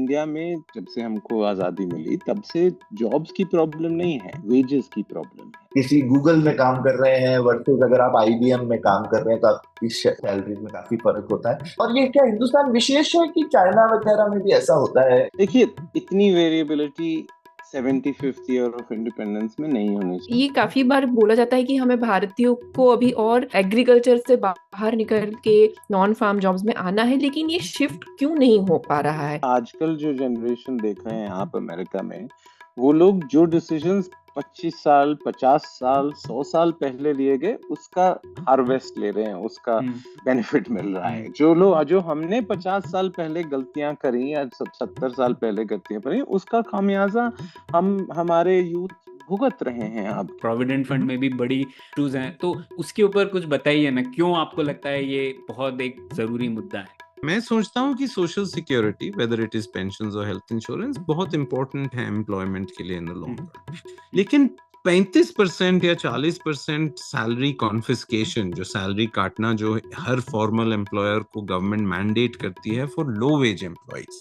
India में जब से हमको आजादी मिली तब से जॉब्स की प्रॉब्लम नहीं है, वेजेस की प्रॉब्लम है। किसी गूगल में काम कर रहे हैं वर्सेस अगर आप आईबीएम में काम कर रहे हैं तो आपकी सैलरी में काफी फर्क होता है। और ये क्या हिंदुस्तान विशेष है कि चाइना वगैरह में भी ऐसा होता है? देखिए, इतनी variability 75th year of independence में नहीं होनी चाहिए। ये काफी बार बोला जाता है कि हमें भारतीयों को अभी और एग्रीकल्चर से बाहर निकल के नॉन फार्म जॉब्स में आना है, लेकिन ये शिफ्ट क्यों नहीं हो पा रहा है? आजकल जो जनरेशन देख रहे हैं आप अमेरिका में, वो लोग जो डिसीजंस 25 साल, 50 साल, 100 साल पहले लिए गए, उसका हार्वेस्ट ले रहे हैं, उसका बेनिफिट मिल रहा है। जो हमने 50 साल पहले गलतियां करी या 70 साल पहले गलतियां करी, उसका खामियाजा हमारे यूथ भुगत रहे हैं। अब प्रोविडेंट फंड में भी बड़ी इश्यूज हैं, तो उसके ऊपर कुछ बताइए ना, क्यों आपको लगता है ये बहुत एक जरूरी मुद्दा है? मैं सोचता हूँ कि social security, whether it is pensions और हेल्थ इंश्योरेंस, बहुत इंपॉर्टेंट है एम्प्लॉयमेंट के लिए इन द लॉन्ग रन। लेकिन 35% या 40% सैलरी कॉन्फिस्केशन, जो सैलरी काटना जो हर फॉर्मल एम्प्लॉयर को गवर्नमेंट मैंडेट करती है फॉर लो वेज एम्प्लॉइज।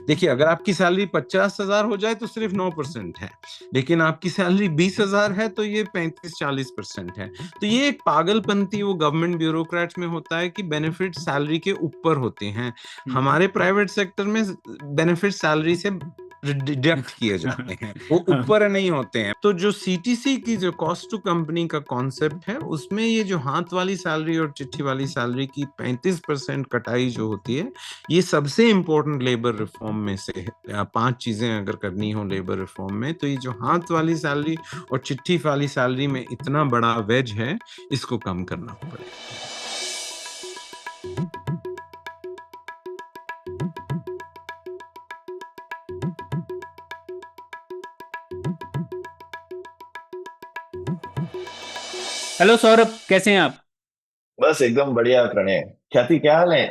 देखिए, अगर आपकी सैलरी 50,000 हो जाए तो सिर्फ 9% है, लेकिन आपकी सैलरी 20,000 है तो ये 35-40% है। तो ये एक पागलपंती वो गवर्नमेंट ब्यूरोक्रेट्स में होता है कि बेनिफिट सैलरी के ऊपर होते हैं। हमारे प्राइवेट सेक्टर में बेनिफिट सैलरी से डिडक्ट किए जाते हैं, वो ऊपर नहीं होते हैं। तो जो सीटीसी की जो कॉस्ट टू कंपनी का कॉन्सेप्ट है, उसमें ये जो हाथ वाली सैलरी और चिट्ठी वाली सैलरी की 35% कटाई जो होती है, ये सबसे इंपॉर्टेंट लेबर रिफॉर्म में से है। 5 चीजें अगर करनी हो लेबर रिफॉर्म में, तो ये जो हाथ वाली सैलरी और चिट्ठी वाली सैलरी में इतना बड़ा वेज है, इसको कम करना पड़ेगा। हेलो सौरभ, कैसे हैं आप? बस एकदम बढ़िया प्रणय। ख्याति, क्या हाल है?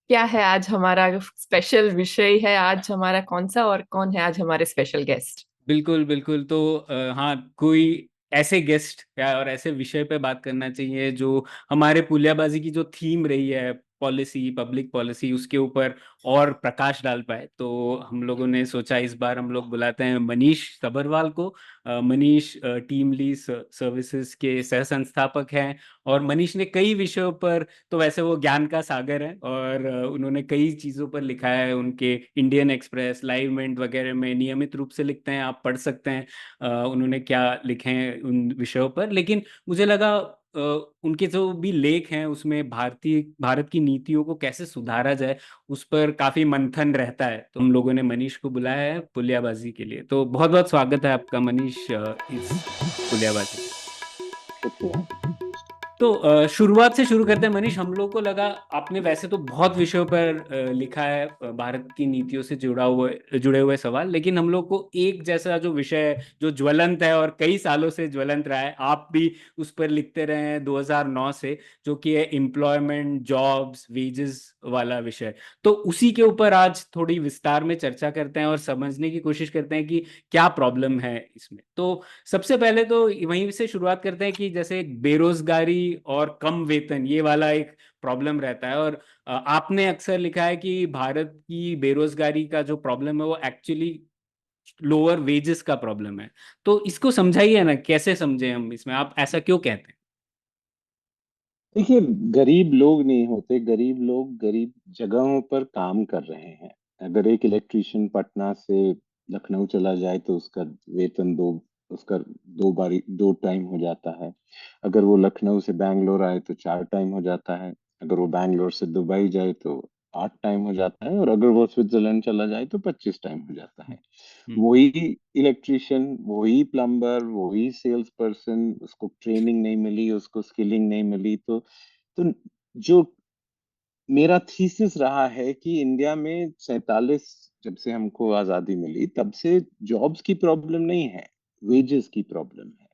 क्या है आज हमारा स्पेशल विषय है? आज हमारा कौन सा और कौन है आज हमारे स्पेशल गेस्ट? बिल्कुल बिल्कुल। तो हाँ, कोई ऐसे गेस्ट या और ऐसे विषय पे बात करना चाहिए जो हमारे पुलियाबाजी की जो थीम रही है, पॉलिसी, पब्लिक पॉलिसी, उसके ऊपर और प्रकाश डाल पाए। तो हम लोगों ने सोचा इस बार हम लोग बुलाते हैं मनीष सबरवाल को। मनीष टीम लीड सर्विसेज के सह संस्थापक हैं, और मनीष ने कई विषयों पर, तो वैसे वो ज्ञान का सागर है और उन्होंने कई चीज़ों पर लिखा है। उनके इंडियन एक्सप्रेस, लाइव मिंट वगैरह में नियमित रूप से लिखते हैं, आप पढ़ सकते हैं उन्होंने क्या लिखे हैं उन विषयों पर। लेकिन मुझे लगा उनके जो भी लेख हैं उसमें भारत की नीतियों को कैसे सुधारा जाए, उस पर काफी मंथन रहता है। तो हम लोगों ने मनीष को बुलाया है पुलियाबाजी के लिए। तो बहुत बहुत स्वागत है आपका मनीष इस पुलियाबाजी। तो शुरुआत से शुरू करते हैं मनीष। हम लोग को लगा आपने वैसे तो बहुत विषयों पर लिखा है, भारत की नीतियों से जुड़े हुए सवाल, लेकिन हम लोग को एक जैसा जो विषय है जो ज्वलंत है और कई सालों से ज्वलंत रहा है, आप भी उस पर लिखते रहे हैं 2009 से, जो कि है एम्प्लॉयमेंट, जॉब्स, वेजेस वाला विषय। तो उसी के ऊपर आज थोड़ी विस्तार में चर्चा करते हैं और समझने की कोशिश करते हैं कि क्या प्रॉब्लम है इसमें। तो सबसे पहले तो वहीं से शुरुआत करते हैं कि जैसे बेरोजगारी और कम वेतन, ये वाला एक प्रॉब्लम रहता है। और आपने अक्सर लिखा है कि भारत की बेरोजगारी का जो प्रॉब्लम है वो एक्चुअली लोअर वेजेस का प्रॉब्लम है। तो इसको समझाइए ना, कैसे समझे हम इसमें, आप ऐसा क्यों कहते हैं? देखिए, गरीब लोग नहीं होते, गरीब लोग गरीब जगहों पर काम कर रहे हैं। अगर एक इलेक्ट्रिशियन पटना से लखनऊ चला जाए तो उसका दो टाइम हो जाता है। अगर वो लखनऊ से बैंगलोर आए तो 4 टाइम हो जाता है। अगर वो बैंगलोर से दुबई जाए तो 8 टाइम हो जाता है। और अगर वो स्विट्जरलैंड चला जाए तो 25 टाइम हो जाता है। वही इलेक्ट्रिशियन, वही प्लम्बर, वही सेल्स पर्सन, उसको ट्रेनिंग नहीं मिली, उसको स्किलिंग नहीं मिली। तो जो मेरा थीसिस रहा है कि इंडिया में 47, जब से हमको आजादी मिली तब से जॉब्स की प्रॉब्लम नहीं है, वेजेस की प्रॉब्लम है।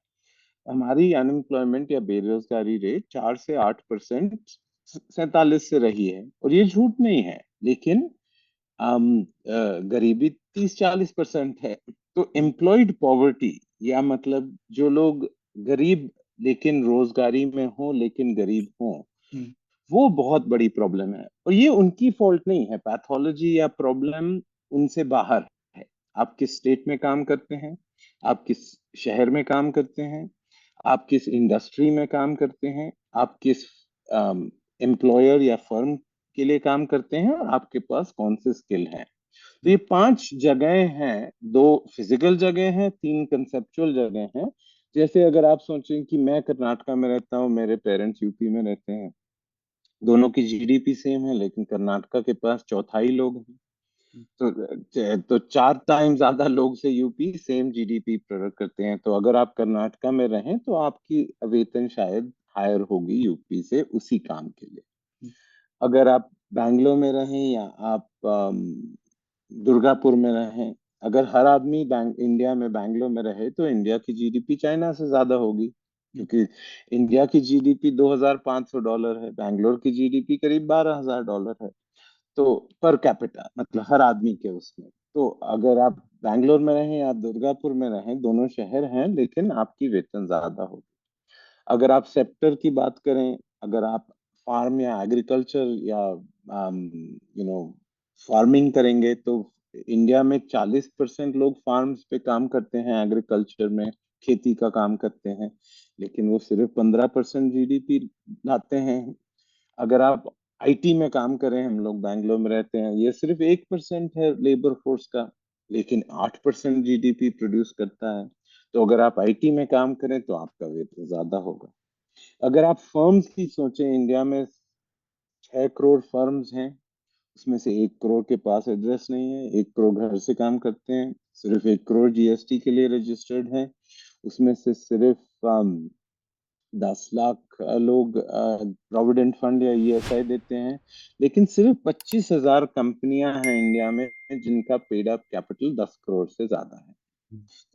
हमारी अनएम्प्लॉयमेंट या बेरोजगारी रेट 4 से 8% 47 से रही है, और ये झूठ नहीं है। लेकिन गरीबी 30-40% है। तो एम्प्लॉयड पॉवर्टी, या मतलब जो लोग गरीब लेकिन रोजगारी में हो लेकिन गरीब हो, वो बहुत बड़ी प्रॉब्लम है। और ये उनकी फॉल्ट नहीं है, पैथोलॉजी या प्रॉब्लम उनसे बाहर है। आप किस स्टेट में काम करते हैं, आप किस शहर में काम करते हैं, आप किस इंडस्ट्री में काम करते हैं, आप किस एम्प्लॉयर या फर्म के लिए काम करते हैं, और आपके पास कौन से स्किल हैं। तो ये 5 जगह हैं, 2 फिजिकल जगह हैं, 3 कंसेप्चुअल जगह हैं। जैसे अगर आप सोचें कि मैं कर्नाटका में रहता हूँ, मेरे पेरेंट्स यूपी में रहते हैं, दोनों की जीडीपी सेम है, लेकिन कर्नाटका के पास चौथाई लोग हैं। तो 4 टाइम ज्यादा लोग से यूपी सेम जीडीपी प्रोडक्ट करते हैं। तो अगर आप कर्नाटका में रहें तो आपकी वेतन शायद हायर होगी यूपी से उसी काम के लिए। अगर आप बैंगलोर में रहें या आप दुर्गापुर में रहें, अगर हर आदमी इंडिया में बैंगलोर में रहे तो इंडिया की जीडीपी चाइना से ज्यादा होगी, क्योंकि इंडिया की जीडीपी $2,500 है, बैंगलोर की जीडीपी करीब $12,000 है। तो पर कैपिटा मतलब हर आदमी के उसमें। तो अगर आप बैंगलोर में रहें या दुर्गापुर में रहें, दोनों शहर हैं, लेकिन आपकी वेतन ज्यादा होगी। अगर आप सेक्टर की बात करें, अगर आप फार्म या एग्रीकल्चर या फार्मिंग करेंगे, तो इंडिया में 40% लोग फार्म्स पे काम करते हैं, एग्रीकल्चर में खेती का काम करते हैं, लेकिन वो सिर्फ 15% जीडीपी लाते हैं। अगर आप आईटी में काम करें, हम लोग बैंगलोर में रहते हैं, ये सिर्फ 1% है लेबर फोर्स का, लेकिन 8% जीडीपी प्रोड्यूस करता है। तो अगर आप आईटी में काम करें तो आपका वेतन ज्यादा होगा। अगर आप फर्म्स की सोचें, इंडिया में 6 करोड़ फर्म्स हैं, उसमें से 1 करोड़ के पास एड्रेस नहीं है, 1 करोड़ घर से काम करते हैं, सिर्फ 1 करोड़ जीएसटी के लिए रजिस्टर्ड है, उसमें से सिर्फ 10 लाख लोग प्रोविडेंट फंड या ईएसआई देते हैं, लेकिन सिर्फ 25,000 कंपनियां हैं इंडिया में जिनका पेड अप कैपिटल 10 करोड़ से ज्यादा है।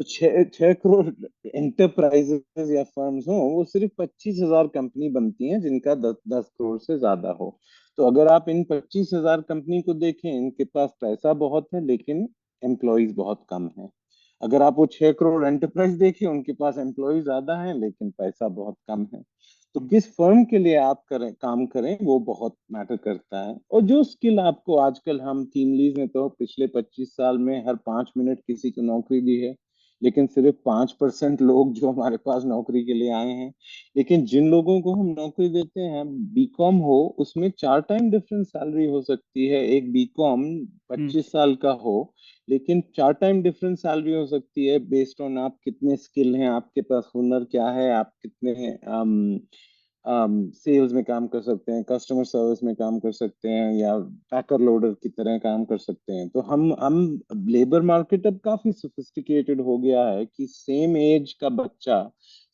तो 6 करोड़ एंटरप्राइजेस या फर्म्स हो, वो सिर्फ 25,000 कंपनी बनती हैं जिनका 10 करोड़ से ज्यादा हो। तो अगर आप इन 25,000 कंपनी को देखें, इनके पास पैसा बहुत है लेकिन एम्प्लॉयज बहुत कम है। अगर आप वो 6 करोड़ एंटरप्राइज देखें, उनके पास एम्प्लॉय ज्यादा है लेकिन पैसा बहुत कम है। तो किस फर्म के लिए आप करें काम करें, वो बहुत मैटर करता है। और जो स्किल आपको आजकल, हम टीम लीड में तो पिछले 25 साल में हर 5 मिनट किसी को नौकरी दी है, लेकिन सिर्फ 5% लोग जो हमारे पास नौकरी के लिए आए हैं। लेकिन जिन लोगों को हम नौकरी देते हैं, बीकॉम हो, उसमें 4 टाइम डिफरेंट सैलरी हो सकती है। एक बीकॉम 25 साल का हो, लेकिन 4 टाइम डिफरेंस सैलरी हो सकती है बेस्ड ऑन आप कितने स्किल हैं, आपके पास हुनर क्या है, आप कितने सेल्स में काम कर सकते हैं, कस्टमर सर्विस में काम कर सकते हैं, या पैकर लोडर की तरह काम कर सकते हैं। तो हम लेबर मार्केट अब काफी सोफिस्टिकेटेड हो गया है कि सेम एज का बच्चा,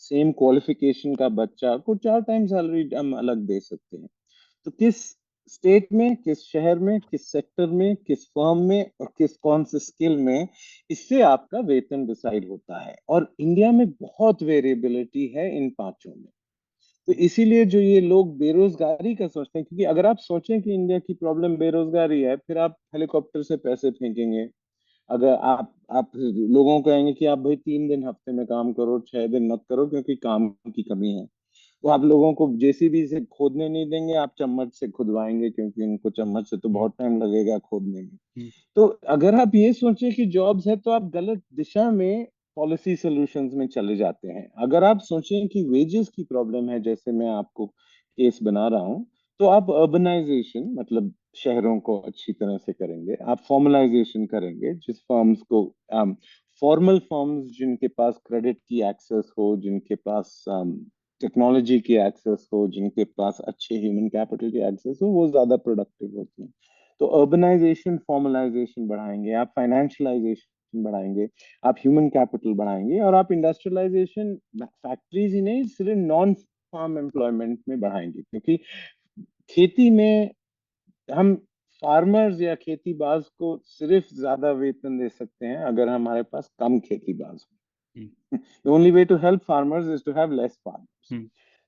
सेम क्वालिफिकेशन का बच्चा को 4 टाइम सैलरी हम अलग दे सकते हैं। तो किस स्टेट में, किस शहर में, किस सेक्टर में, किस फर्म में, और किस कौन से स्किल में, इससे आपका वेतन डिसाइड होता है। और इंडिया में बहुत वेरिएबिलिटी है इन पांचों में। तो इसीलिए जो ये लोग बेरोजगारी का सोचते हैं, क्योंकि अगर आप सोचें कि इंडिया की प्रॉब्लम बेरोजगारी है, फिर आप हेलीकॉप्टर से पैसे फेंकेंगे। अगर आप लोगों को कहेंगे कि आप भाई 3 दिन हफ्ते में काम करो, 6 दिन मत करो क्योंकि काम की कमी है, तो आप लोगों को जेसीबी से खोदने नहीं देंगे, आप चम्मच से खुदवाएंगे, क्योंकि उनको चम्मच से तो बहुत टाइम लगेगा खोदने में। तो अगर आप ये सोचें कि जॉब्स है, तो आप गलत दिशा में पॉलिसी सॉल्यूशंस में चले जाते हैं। अगर आप सोचें कि वेजेस की प्रॉब्लम है, जैसे मैं आपको केस बना रहा हूँ, तो आप अर्बनाइजेशन मतलब शहरों को अच्छी तरह से करेंगे, आप फॉर्मलाइजेशन करेंगे, जिस फर्म्स को फॉर्मल फर्म्स जिनके पास क्रेडिट की एक्सेस हो, जिनके पास टेक्नोलॉजी की एक्सेस हो, जिनके पास अच्छे ह्यूमन कैपिटल की एक्सेस हो, वो ज्यादा प्रोडक्टिव होती हैं। तो अर्बनाइजेशन फॉर्मलाइजेशन बढ़ाएंगे, आप फाइनेंशियलाइजेशन बढ़ाएंगे, आप ह्यूमन कैपिटल बढ़ाएंगे, और आप इंडस्ट्रियलाइजेशन फैक्ट्रीज ही नहीं, सिर्फ नॉन फार्म एम्प्लॉयमेंट में बढ़ाएंगे। क्योंकि खेती में हम फार्मर्स या खेती बाज को सिर्फ ज्यादा वेतन दे सकते हैं अगर हमारे पास कम खेती बाज हो। The only way to help farmers is to have less farmers.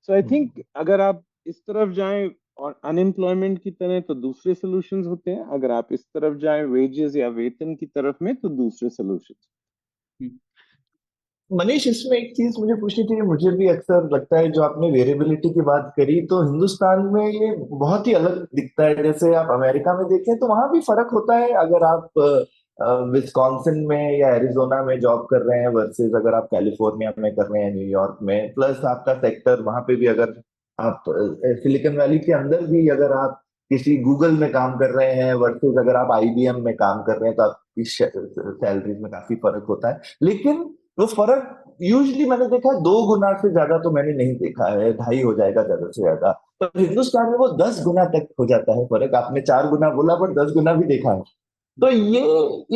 So I think अगर आप इस तरफ जाएं और अनएम्प्लॉयमेंट की तरह, तो दूसरे सॉल्यूशंस होते हैं। अगर आप इस तरफ जाएं वेजेस या वेतन की तरफ में, तो दूसरे सॉल्यूशंस। मनीष, इसमें एक चीज मुझे पूछनी थी, मुझे भी अक्सर लगता है, जो आपने वेरिएबिलिटी की बात करी, तो हिंदुस्तान में ये बहुत ही अलग दिखता है। जैसे आप अमेरिका में देखें तो वहां भी फर्क होता है। अगर आप विस्कॉन्सिन में या एरिजोना में जॉब कर रहे हैं वर्सेस अगर आप कैलिफोर्निया में कर रहे हैं, न्यूयॉर्क में, प्लस आपका सेक्टर वहां पे भी अगर आप सिलिकॉन वैली के अंदर भी अगर आप किसी गूगल में काम कर रहे हैं वर्सेस अगर आप आईबीएम में काम कर रहे हैं, तो आपकी सैलरीज में काफी फर्क होता है। लेकिन वो फर्क यूजली मैंने देखा है 2 गुना से ज्यादा तो मैंने नहीं देखा है, 2.5 हो जाएगा ज्यादा से ज्यादा। पर हिंदुस्तान में वो 10 गुना तक हो जाता है फर्क। आपने 4 गुना बोला, पर 10 गुना भी देखा है। तो ये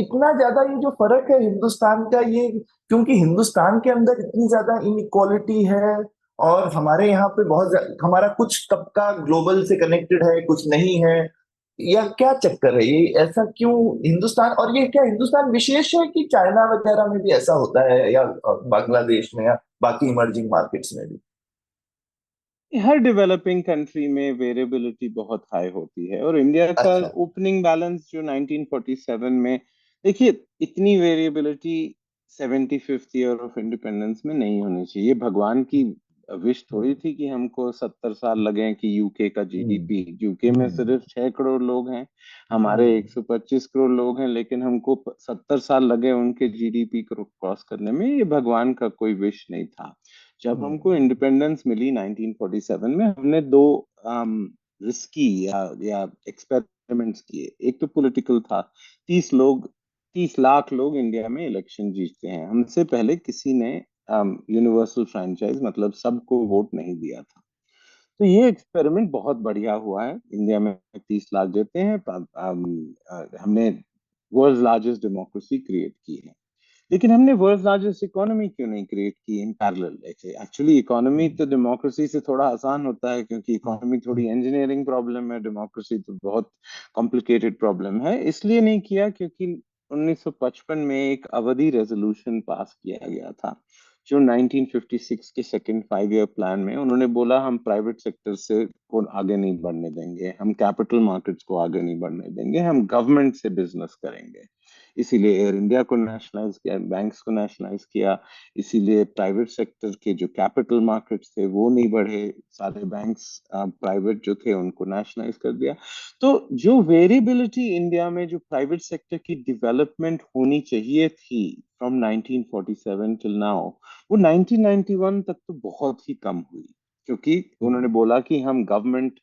इतना ज्यादा ये जो फर्क है हिंदुस्तान का, ये क्योंकि हिंदुस्तान के अंदर इतनी ज्यादा इनइक्वालिटी है, और हमारे यहाँ पे हमारा कुछ तबका ग्लोबल से कनेक्टेड है, कुछ नहीं है, या क्या चक्कर है ये, ऐसा क्यों हिंदुस्तान? और ये क्या हिंदुस्तान विशेष है कि चाइना वगैरह में भी ऐसा होता है, या बांग्लादेश में, या बाकी इमर्जिंग मार्केट्स में भी? हर डेवलपिंग कंट्री में वेरिएबिलिटी बहुत हाई होती है, और इंडिया का अच्छा। ओपनिंग बैलेंस जो 1947 में, देखिए, इतनी variability 75th year of independence में नहीं होनी चाहिए। भगवान की विश थोड़ी थी कि हमको 70 साल लगे कि यूके का जीडीपी, यूके में सिर्फ 6 करोड़ लोग हैं, हमारे 125 करोड़ लोग हैं, लेकिन हमको 70 साल लगे उनके जीडीपी को क्रॉस करने में। ये भगवान का कोई विश नहीं था। जब हमको इंडिपेंडेंस मिली 1947 में, हमने दो रिस्की या एक्सपेरिमेंट्स किए। एक तो पॉलिटिकल था, 30 लाख लोग इंडिया में इलेक्शन जीतते हैं, हमसे पहले किसी ने यूनिवर्सल फ्रेंचाइज मतलब सबको वोट नहीं दिया था। तो ये एक्सपेरिमेंट बहुत बढ़िया हुआ है। इंडिया में 30 लाख देते हैं, हमने वर्ल्ड लार्जेस्ट डेमोक्रेसी क्रिएट की है। लेकिन हमने वर्ल्ड लार्जेस्ट इकोनॉमी क्यों नहीं क्रिएट की इन पैरेलल? एक्चुअली इकोनॉमी तो डेमोक्रेसी से थोड़ा आसान होता है, क्योंकि इकोनॉमी थोड़ी इंजीनियरिंग प्रॉब्लम है, डेमोक्रेसी तो बहुत कॉम्प्लिकेटेड प्रॉब्लम है। इसलिए नहीं किया क्योंकि 1955 में एक अवधि रेजोल्यूशन पास किया गया था, जो 1956 के सेकेंड 5 ईयर प्लान में उन्होंने बोला हम प्राइवेट सेक्टर से को आगे नहीं बढ़ने देंगे, हम कैपिटल मार्केट्स को आगे नहीं बढ़ने देंगे, हम गवर्नमेंट से बिजनेस करेंगे। इसीलिए एयर इंडिया को नेशनलाइज किया, बैंक्स को नेशनलाइज किया, इसीलिए प्राइवेट सेक्टर के जो कैपिटल मार्केट्स थे वो नहीं बढ़े, सारे बैंक्स प्राइवेट जो थे उनको नेशनलाइज कर दिया। तो जो वेरिएबिलिटी इंडिया में जो प्राइवेट सेक्टर की डेवलपमेंट होनी चाहिए थी फ्रॉम 1947 टिल नाउ, वो 1991 तक तो बहुत ही कम हुई, क्योंकि उन्होंने बोला कि हम गवर्नमेंट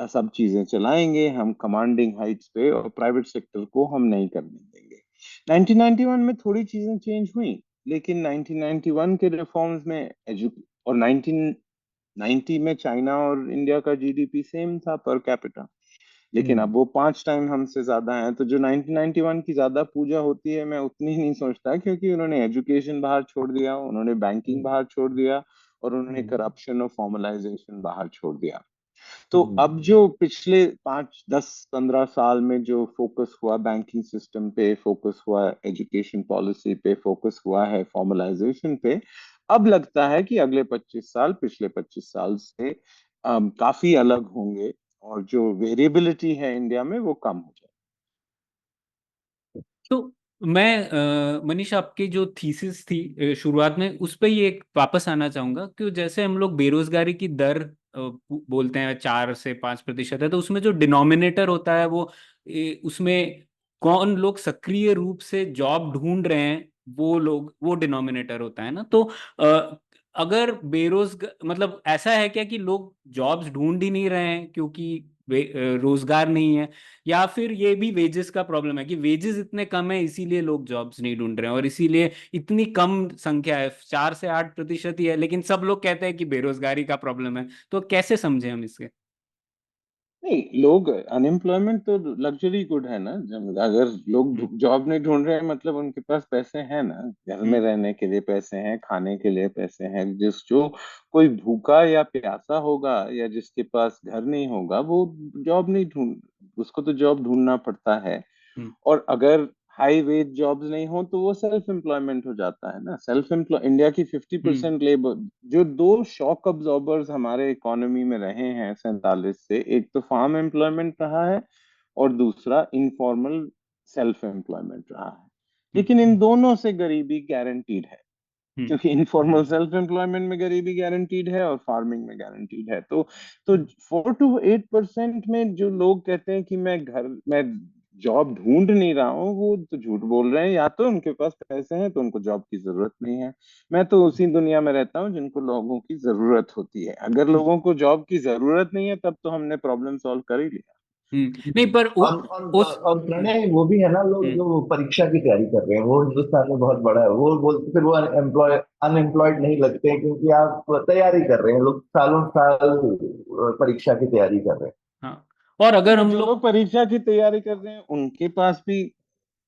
सब चीजें चलाएंगे, हम कमांडिंग हाइट्स पे, और प्राइवेट सेक्टर को हम नहीं करने देंगे। 1991 में थोड़ी चीजें चेंज हुई, लेकिन 1991 के रिफॉर्म्स में और 1990 में चाइना और इंडिया का जीडीपी सेम था पर कैपिटा, लेकिन अब वो 5 टाइम हमसे ज्यादा है। तो जो 1991 की ज्यादा पूजा होती है, मैं उतनी नहीं सोचता, क्योंकि उन्होंने एजुकेशन बाहर छोड़ दिया, उन्होंने बैंकिंग बाहर छोड़ दिया, और उन्होंने करप्शन और फॉर्मलाइजेशन बाहर छोड़ दिया। तो अब जो पिछले 5, 10, 15 साल में जो फोकस हुआ बैंकिंग सिस्टम पे, फोकस हुआ एजुकेशन पॉलिसी पे, फोकस हुआ है फॉर्मलाइजेशन पे, अब लगता है कि अगले 25 साल पिछले 25 साल से काफी अलग होंगे, और जो वेरिएबिलिटी है इंडिया में वो कम हो जाए। तो मैं मनीष, आपकी जो थीसिस थी शुरुआत में, उस पर ही एक वापस आना चाहूंगा कि जैसे हम लोग बेरोजगारी की दर बोलते हैं 4 से 5% है, तो उसमें जो डिनोमिनेटर होता है वो उसमें कौन लोग सक्रिय रूप से जॉब ढूंढ रहे हैं, वो डिनोमिनेटर होता है ना। तो अगर बेरोजगार मतलब ऐसा है क्या कि लोग जॉब्स ढूंढ ही नहीं रहे हैं क्योंकि रोजगार नहीं है, या फिर ये भी वेजेस का प्रॉब्लम है कि वेजेस इतने कम है इसीलिए लोग जॉब्स नहीं ढूंढ रहे हैं, और इसीलिए इतनी कम संख्या है, 4 से 8% ही है, लेकिन सब लोग कहते हैं कि बेरोजगारी का प्रॉब्लम है। तो कैसे समझे हम इसके? नहीं, लोग अनएम्प्लॉयमेंट तो लग्जरी गुड है ना। अगर लोग जॉब नहीं ढूंढ रहे हैं मतलब उनके पास पैसे हैं ना, घर में रहने के लिए पैसे हैं, खाने के लिए पैसे हैं। जो कोई भूखा या प्यासा होगा या जिसके पास घर नहीं होगा, वो जॉब नहीं ढूंढ उसको तो जॉब ढूंढना पड़ता है। हम्म। और अगर हाई वेज जॉब्स नहीं हो तो वो सेल्फ एम्प्लॉयमेंट हो जाता है ना। सेल्फ एम्प्लॉय इंडिया की 50% लेबर, जो दो शॉक अब्जॉर्बर्स हमारे इकोनॉमी में रहे हैं 47 से, एक तो फार्म एम्प्लॉयमेंट रहा है और दूसरा इनफॉर्मल सेल्फ एम्प्लॉयमेंट रहा है। लेकिन इन दोनों से गरीबी गारंटीड है, क्योंकि इनफॉर्मल सेल्फ एम्प्लॉयमेंट में गरीबी गारंटीड है और फार्मिंग में गारंटीड है। तो 4 to 8% में जो लोग कहते हैं कि मैं जॉब ढूंढ नहीं रहा हूँ वो तो झूठ बोल रहे हैं, या तो उनके पास पैसे हैं तो उनको जॉब की जरूरत नहीं है। मैं तो उसी दुनिया में रहता हूँ जिनको लोगों की जरूरत होती है। अगर लोगों को जॉब की जरूरत नहीं है तब तो हमने प्रॉब्लम सॉल्व कर ही लिया। नहीं पर उस और प्रणय वो भी है ना, लोग जो परीक्षा की तैयारी कर रहे हैं वो हिंदुस्तान में बहुत बड़ा है, वो बोलते फिर वो अनएम्प्लॉयड नहीं लगते हैं, क्योंकि आप तैयारी कर रहे हैं, लोग सालों साल परीक्षा की तैयारी कर रहे हैं। हाँ, और अगर हम जो लोग लोग परीक्षा की तैयारी कर रहे हैं उनके पास भी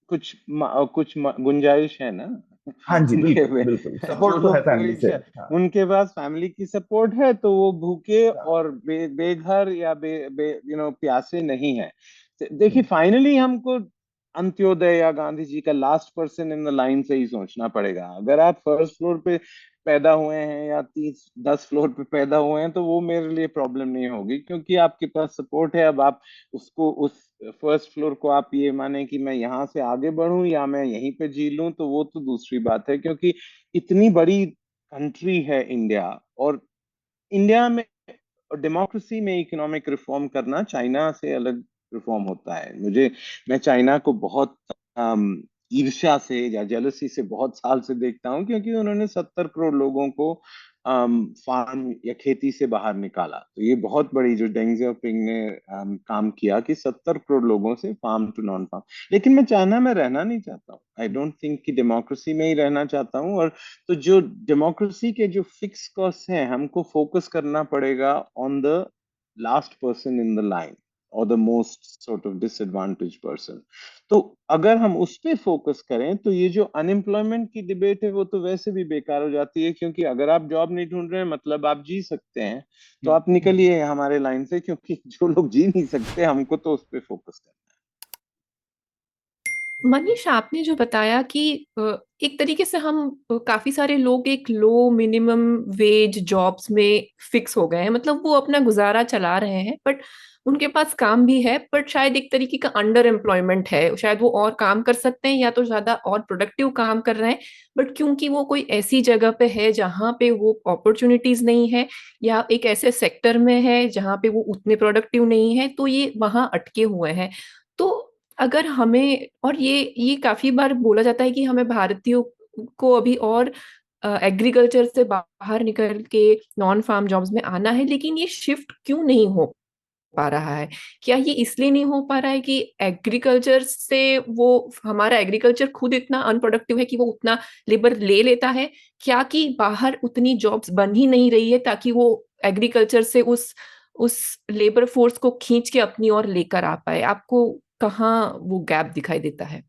गुंजाइश है ना। हाँ जी, उनके बिल्कुल बिल्कुल, जो सपोर्ट तो है लोग फैमिली से। परीक्षा, हाँ उनके पास फैमिली की सपोर्ट है तो वो भूखे हाँ। और बेघर या प्यासे नहीं है। देखिए फाइनली हमको अंत्योदय या गांधी जी का last person in the line से ही सोचना पड़ेगा। अगर आप फर्स्ट फ्लोर पे पैदा हुए हैं या 10 फ्लोर पे पैदा हुए हैं तो वो मेरे लिए प्रॉब्लम नहीं होगी, क्योंकि आपके पास सपोर्ट है। अब आप उसको उस फर्स्ट फ्लोर को आप ये माने कि मैं यहाँ से आगे बढ़ूं या मैं यहीं पे जी लूं, तो वो तो दूसरी बात है। क्योंकि इतनी बड़ी कंट्री है इंडिया, और इंडिया में डेमोक्रेसी में इकोनॉमिक रिफॉर्म करना चाइना से अलग रिफॉर्म होता है। मैं चाइना को बहुत ईर्ष्या से या जेलसी से बहुत साल से देखता हूँ, क्योंकि उन्होंने 70 करोड़ लोगों को फार्म या खेती से बाहर निकाला। तो ये बहुत बड़ी जो डेंग जियाओपिंग ने काम किया कि 70 करोड़ लोगों से फार्म टू नॉन फार्म। लेकिन मैं चाइना में रहना नहीं चाहता हूँ। आई डोंट थिंक कि डेमोक्रेसी में ही रहना चाहता हूँ। और तो जो डेमोक्रेसी के जो फिक्स कॉस्ट हैं, हमको फोकस करना पड़ेगा on the last person in the line और the most sort of disadvantage person. तो अगर हम उस पे फोकस करें तो ये जो अनएम्प्लॉयमेंट की डिबेट है वो तो वैसे भी बेकार हो जाती है। क्योंकि अगर आप जॉब नहीं ढूंढ रहे हैं मतलब आप जी सकते हैं, तो आप निकलिए हमारे लाइन से। क्योंकि जो लोग जी नहीं सकते हमको तो उस पे फोकस करना है। मनीष, आपने जो बताया कि एक तरीके से हम काफी सारे लोग एक लो मिनिमम वेज जॉब्स में फिक्स हो गए हैं, मतलब वो अपना गुजारा चला रहे हैं, बट उनके पास काम भी है, बट शायद एक तरीके का अंडर एम्प्लॉयमेंट है। शायद वो और काम कर सकते हैं या तो ज्यादा और प्रोडक्टिव काम कर रहे हैं, बट क्योंकि वो कोई ऐसी जगह पे है जहाँ पे वो अपॉर्चुनिटीज नहीं है, या एक ऐसे सेक्टर में है जहाँ पे वो उतने प्रोडक्टिव नहीं है, तो ये वहां अटके हुए हैं। तो अगर हमें, और ये काफी बार बोला जाता है कि हमें भारतीयों को अभी और एग्रीकल्चर से बाहर निकल के नॉन फार्म जॉब्स में आना है, लेकिन ये शिफ्ट क्यों नहीं हो पा रहा है? क्या ये इसलिए नहीं हो पा रहा है कि एग्रीकल्चर से वो, हमारा एग्रीकल्चर खुद इतना अनप्रोडक्टिव है कि वो उतना लेबर ले लेता है? क्या कि बाहर उतनी जॉब्स बन ही नहीं रही है ताकि वो एग्रीकल्चर से उस लेबर फोर्स को खींच के अपनी ओर लेकर आ पाए? आपको कहाँ वो गैप दिखाई देता है?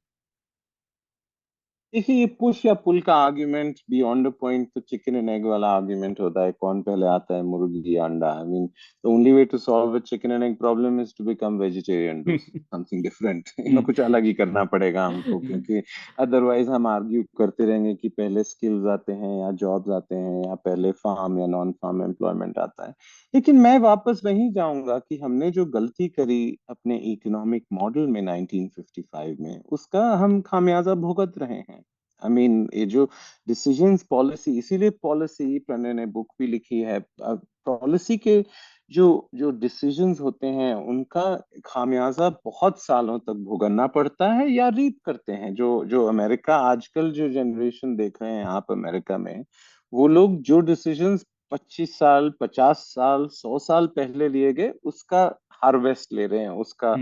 देखिए ये पुश या पुल का आर्ग्यूमेंट बियॉन्ड द पॉइंट तो चिकन एंड एग वाला आर्ग्यूमेंट होता है, कौन पहले आता है मुर्गी या अंडा। I mean the only way to solve a chicken and egg problem is to become vegetarian, do something different. कुछ अलग ही करना पड़ेगा हमको, क्योंकि अदरवाइज हम आर्ग्यू करते रहेंगे कि पहले स्किल्स आते हैं या जॉब्स आते हैं या पहले फार्म या नॉन फार्म एम्प्लॉयमेंट आता है। लेकिन मैं वापस वहीं जाऊंगा कि हमने जो गलती करी अपने इकोनॉमिक मॉडल में 1955 में, उसका हम खामियाजा भुगत रहे हैं। आई मीन ये जो डिसीजंस पॉलिसी, इसीलिए पॉलिसी, प्रणय ने बुक भी लिखी है। पॉलिसी के जो जो डिसीजंस होते हैं उनका खामियाजा बहुत सालों तक भुगतना पड़ता है या रीप करते हैं। जो जो अमेरिका आजकल जो जनरेशन देख रहे हैं आप अमेरिका में, वो लोग जो डिसीजंस 25 साल 50 साल 100 साल पहले लिए गए उसका हार्वेस्ट ले रहे हैं, उसका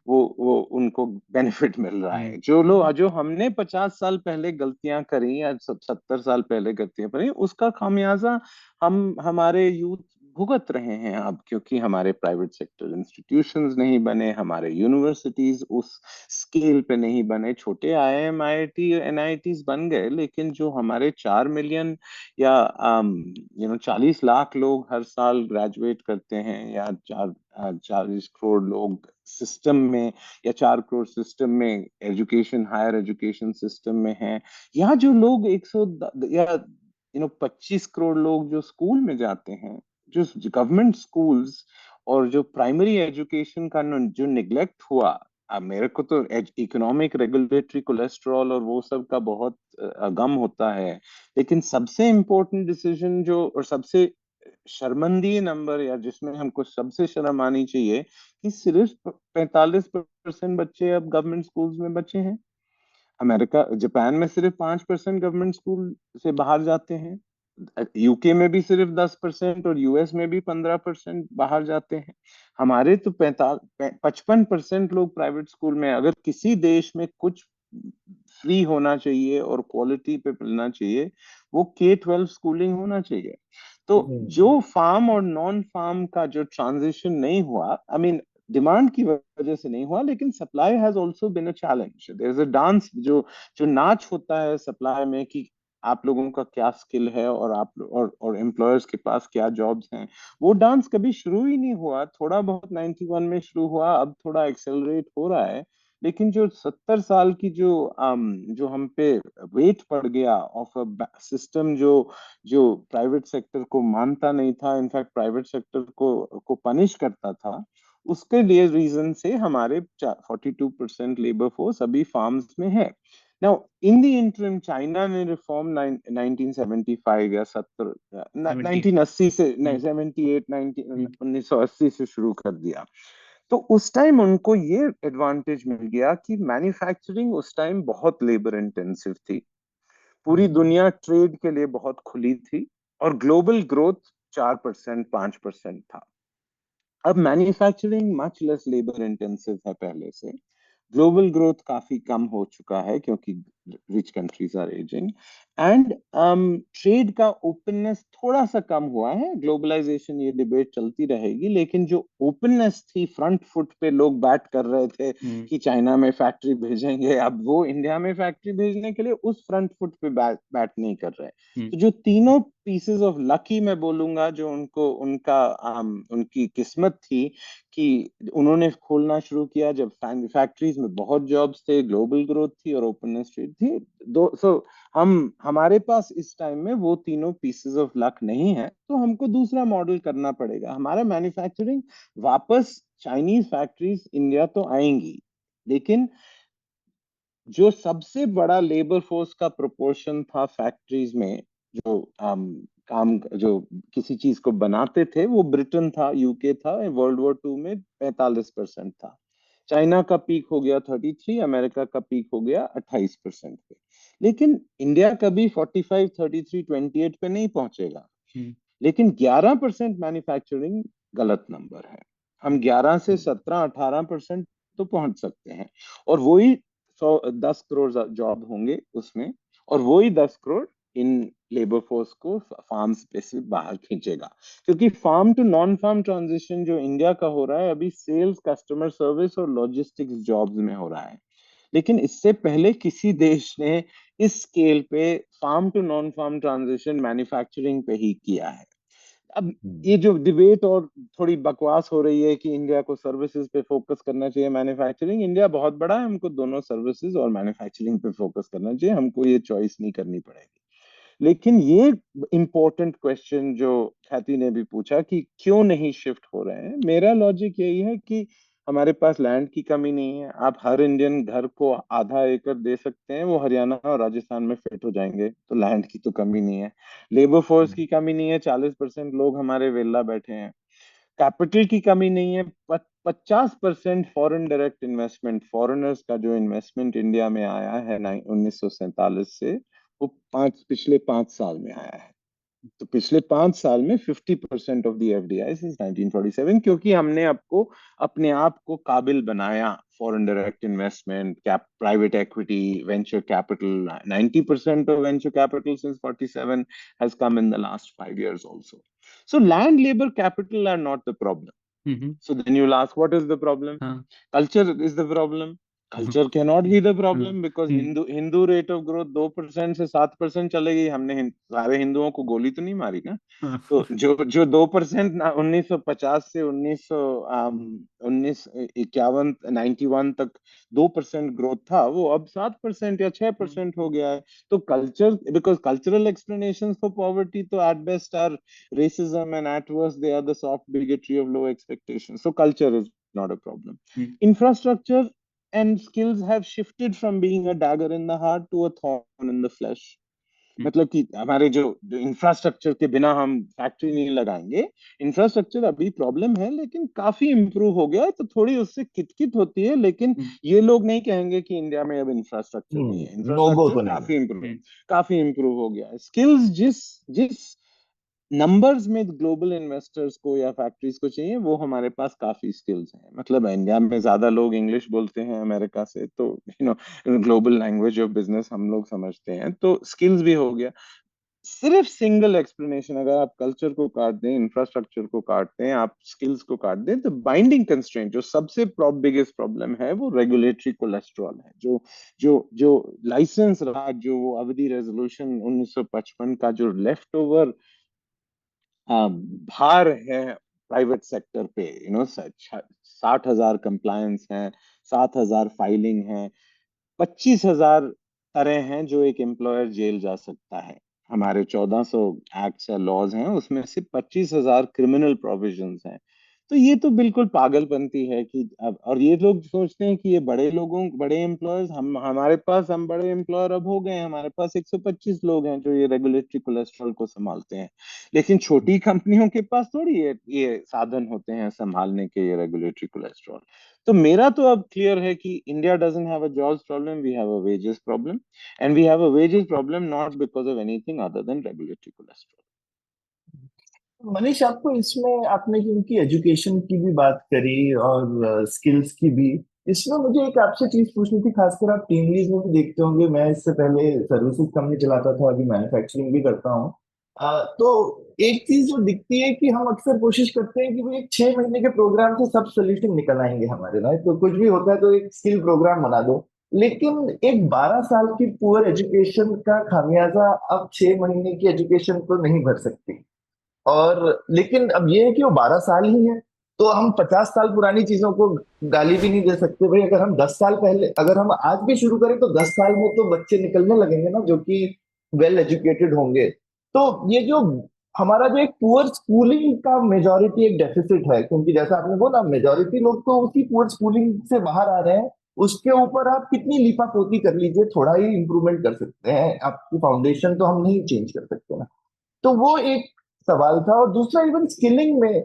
वो उनको बेनिफिट मिल रहा है। जो हमने 50 साल पहले गलतियां करी या 70 साल पहले गलतियां करी, उसका खामियाजा हम हमारे यूथ भुगत रहे हैं अब। क्योंकि हमारे प्राइवेट सेक्टर इंस्टीट्यूशंस नहीं बने, हमारे यूनिवर्सिटीज उस स्केल पे नहीं बने। छोटे आईआईएम आईआईटी एनआईटीज बन गए, लेकिन जो हमारे 4 मिलियन या 40 लाख लोग हर साल ग्रेजुएट करते हैं, या 40 करोड़ लोग सिस्टम में, या 4 करोड़ सिस्टम में एजुकेशन हायर एजुकेशन सिस्टम में हैं, या जो लोग 100 या 25 करोड़ लोग जो स्कूल में जाते हैं, जो गवर्नमेंट स्कूल्स, और जो प्राइमरी एजुकेशन का जो निग्लेक्ट हुआ। अब मेरे को तो इकोनॉमिक रेगुलेटरी कोलेस्ट्रॉल और वो सब का बहुत गम होता है। लेकिन सबसे इम्पोर्टेंट डिसीजन जो, और सबसे शर्मंदीय नंबर, या जिसमें हमको सबसे शर्म आनी चाहिए, कि सिर्फ 45% बच्चे अब गवर्नमेंट स्कूल्स में बचे हैं। अमेरिका, जापान में सिर्फ 5% गवर्नमेंट स्कूल से बाहर जाते हैं। यूके में भी सिर्फ 10% और यूएस में भी 15% बाहर जाते हैं। हमारे तो 55% लोग प्राइवेट स्कूल में। अगर किसी देश में कुछ फ्री होना चाहिए और क्वालिटी पे मिलना चाहिए, वो K-12 स्कूलिंग होना चाहिए। तो जो फार्म और नॉन फार्म का जो ट्रांजिशन नहीं हुआ, आई मीन डिमांड की वजह से नहीं हुआ, लेकिन supply has also been a challenge. There is a dance, जो जो नाच होता है सप्लाई में, कि आप लोगों का क्या स्किल है और आप और एम्प्लॉयर्स के पास क्या जॉब्स हैं, वो डांस कभी शुरू ही नहीं हुआ। थोड़ा बहुत 91 में शुरू हुआ, अब थोड़ा एक्सेलरेट हो रहा है, लेकिन जो 70 साल की जो हम पे वेट पड़ गया ऑफ अ सिस्टम, जो प्राइवेट सेक्टर को मानता नहीं था, इनफैक्ट प्राइवेट सेक्टर को पनिश करता था, उसके लिए रीजन से हमारे 42% लेबर फोर्स अभी फार्म्स में है। Now in the interim China ने रिफॉर्म 1975 या 70 1980 से, नहीं 78 1980 से शुरू कर दिया। तो उस टाइम उनको ये एडवांटेज मिल गया कि मैन्युफैक्चरिंग उस टाइम बहुत लेबर इंटेंसिव थी, पूरी दुनिया ट्रेड के लिए बहुत खुली थी, और ग्लोबल ग्रोथ 4% 5% था। अब manufacturing much less labour intensive है पहले से, ग्लोबल ग्रोथ काफी कम हो चुका है क्योंकि rich countries are ageing, and trade का ओपननेस थोड़ा सा कम हुआ है। ग्लोबलाइजेशन, ये डिबेट चलती रहेगी, लेकिन जो ओपननेस थी, फ्रंट फुट पे लोग बैट कर रहे थे कि चाइना में फैक्ट्री भेजेंगे, अब वो इंडिया में फैक्ट्री भेजने के लिए उस फ्रंट फुट पे बैट नहीं कर रहे। तो जो तीनों पीसेस ऑफ लकी मैं बोलूंगा, जो उनकी किस्मत थी कि उन्होंने खोलना शुरू किया जब फैक्ट्रीज में बहुत जॉब्स थे, ग्लोबल ग्रोथ थी और ओपननेस ट्रेड थी। हमारे पास इस टाइम में वो तीनों पीसेस ऑफ लक नहीं है, तो हमको दूसरा मॉडल करना पड़ेगा। हमारा मैन्युफैक्चरिंग वापस, चाइनीज फैक्ट्रीज इंडिया तो आएंगी, लेकिन जो सबसे बड़ा लेबर फोर्स का प्रोपोर्शन था फैक्ट्रीज में, जो काम, जो किसी चीज को बनाते थे, वो ब्रिटेन था, यूके था। वर्ल्ड वॉर 2 में 45% था। चाइना का पीक हो गया 33, अमेरिका का पीक हो गया 28% पे। लेकिन इंडिया कभी 45, 33, 28 पे नहीं पहुंचेगा। लेकिन 11% मैन्युफैक्चरिंग गलत नंबर है। हम 11 से 17, 18% तो पहुंच सकते हैं, और वही 10 करोड़ जॉब होंगे उसमें, और वही 10 करोड़ इन लेबर फोर्स को फार्म्स पे से बाहर खींचेगा। क्योंकि farm to non farm transition जो इंडिया का हो रहा है अभी, सेल्स, कस्टमर सर्विस और लॉजिस्टिक्स जॉब्स में हो रहा है, लेकिन इससे पहले किसी देश ने इस स्केल पे farm to non farm transition manufacturing पे ही किया है। अब ये जो डिबेट और थोड़ी बकवास हो रही है कि इंडिया को सर्विसेज पे फोकस करना चाहिए, मैन्युफैक्चरिंग, इंडिया बहुत बड़ा है, हमको दोनों सर्विसेज और मैन्युफैक्चरिंग पे फोकस करना चाहिए, हमको ये चॉइस नहीं करनी पड़ेगी। लेकिन ये इंपॉर्टेंट क्वेश्चन जो ख्याति ने भी पूछा कि क्यों नहीं शिफ्ट हो रहे हैं, मेरा लॉजिक यही है कि हमारे पास लैंड की कमी नहीं है। आप हर इंडियन घर को आधा एकड़ दे सकते हैं, वो हरियाणा और राजस्थान में फिट हो जाएंगे, तो लैंड की तो कमी नहीं है। लेबर फोर्स की कमी नहीं है, 40% लोग हमारे वेला बैठे हैं। कैपिटल की कमी नहीं है, 50% फॉरेन डायरेक्ट इन्वेस्टमेंट, फॉरेनर्स का जो इन्वेस्टमेंट इंडिया में आया है 1947 से, वो पिछले 5 साल में आया है। तो पिछले 5 साल में 50% ऑफ द एफडीआई सिंस 1947, क्योंकि हमने अपने आप को काबिल बनाया foreign direct investment, private equity, venture capital. 90% of venture capital since 47 has come in the last 5 years also. So land, labor, capital are not the problem. So then you'll ask, what is the problem? Culture is the problem. Culture cannot be the problem because Hindu rate of growth 2% से 7% चलेगी। हमने सारे हिंदुओं को गोली तो नहीं मारी ना। तो जो 2% 1950 से 1951 91 तक 2% ग्रोथ था, वो अब 7% या 6% हो गया है। तो culture, because cultural explanations for poverty तो at best are racism, and at worst they are the soft bigotry of low expectations. So culture is not a problem. Infrastructure and skills have shifted from being a dagger in the heart to a thorn in the flesh. मतलब कि हमारे जो infrastructure के बिना हम factory नहीं लगाएंगे। Infrastructure अभी प्रॉब्लम है, लेकिन काफी इम्प्रूव हो गया है, तो थोड़ी उससे किटकिट होती है, लेकिन ये लोग नहीं कहेंगे कि इंडिया में अब इंफ्रास्ट्रक्चर नहीं है। नो गो इंफ्रास्ट्रक्चर तो नहीं। काफी इम्प्रूव हो गया है। स्किल्स जिस जिस नंबर्स में ग्लोबल इन्वेस्टर्स को या फैक्ट्रीज को चाहिए, वो हमारे पास काफी स्किल्स हैं। मतलब इंडिया में ज्यादा लोग इंग्लिश बोलते हैं अमेरिका से, तो ग्लोबल लैंग्वेज ऑफ बिजनेस हम लोग समझते हैं, तो स्किल्स भी हो गया। सिर्फ सिंगल एक्सप्लेनेशन, अगर आप कल्चर को काट दें, इंफ्रास्ट्रक्चर को काट दें, आप स्किल्स को काट दें, तो बाइंडिंग कंस्ट्रेंट जो सबसे बिगेस्ट प्रॉब्लम है, वो रेगुलेटरी कोलेस्ट्रॉल है। जो जो जो लाइसेंस राज, जो वो अवधि रेजोल्यूशन 1955 का जो लेफ्ट ओवर भार है प्राइवेट सेक्टर पे, 60,000 कंप्लायंस है, 7,000 फाइलिंग है, 25,000 तरह हैं जो एक एम्प्लॉयर जेल जा सकता है। हमारे 1400 एक्ट्स या लॉज हैं, उसमें से 25,000 क्रिमिनल प्रोविजंस हैं। तो ये तो बिल्कुल पागलपंती है कि अब, और ये लोग सोचते हैं कि ये बड़े लोगों, बड़े एम्प्लॉयर्स, हम बड़े एम्प्लॉयर अब हो गए हैं, हमारे पास 125 लोग हैं जो ये रेगुलेटरी कोलेस्ट्रॉल को संभालते हैं। लेकिन छोटी कंपनियों के पास थोड़ी ये साधन होते हैं संभालने के, ये रेगुलेटरी कोलेस्ट्रॉल। तो मेरा तो अब क्लियर है कि India doesn't have a jobs problem, we have a wages problem, and we have a wages problem not because of anything other than regulatory cholesterol. Manish, आपको इसमें आपने क्योंकि एजुकेशन की भी बात करी और स्किल्स की भी, इसमें मुझे एक आपसे चीज पूछनी थी। खासकर आप टीम लीड में भी देखते होंगे, मैं इससे पहले सर्विसेज कंपनी चलाता था, अभी मैन्युफैक्चरिंग भी करता हूँ। तो एक चीज जो दिखती है कि हम अक्सर कोशिश करते हैं कि भाई एक 6 महीने के प्रोग्राम से सब सोल्यूशन निकल आएंगे हमारे ना, तो कुछ भी होता है तो एक स्किल प्रोग्राम बना दो। लेकिन एक 12 साल की पुअर एजुकेशन का खामियाजा अब 6 महीने की एजुकेशन तो नहीं भर सकती। और लेकिन अब ये है कि वो 12 साल ही है, तो हम 50 साल पुरानी चीजों को गाली भी नहीं दे सकते भाई। अगर हम 10 साल पहले, अगर हम आज भी शुरू करें, तो 10 साल में तो बच्चे निकलने लगेंगे ना जो कि वेल एजुकेटेड होंगे। तो ये जो हमारा जो एक पुअर स्कूलिंग का मेजोरिटी एक डेफिसिट है, क्योंकि जैसा आपने बोला मेजोरिटी लोग तो उसी पुअर स्कूलिंग से बाहर आ रहे हैं। उसके ऊपर आप कितनी लीपापोती कर लीजिए, थोड़ा ही इंप्रूवमेंट कर सकते हैं, आपकी फाउंडेशन तो हम नहीं चेंज कर सकते ना। तो वो एक सवाल था। और दूसरा, इवन स्किलिंग में,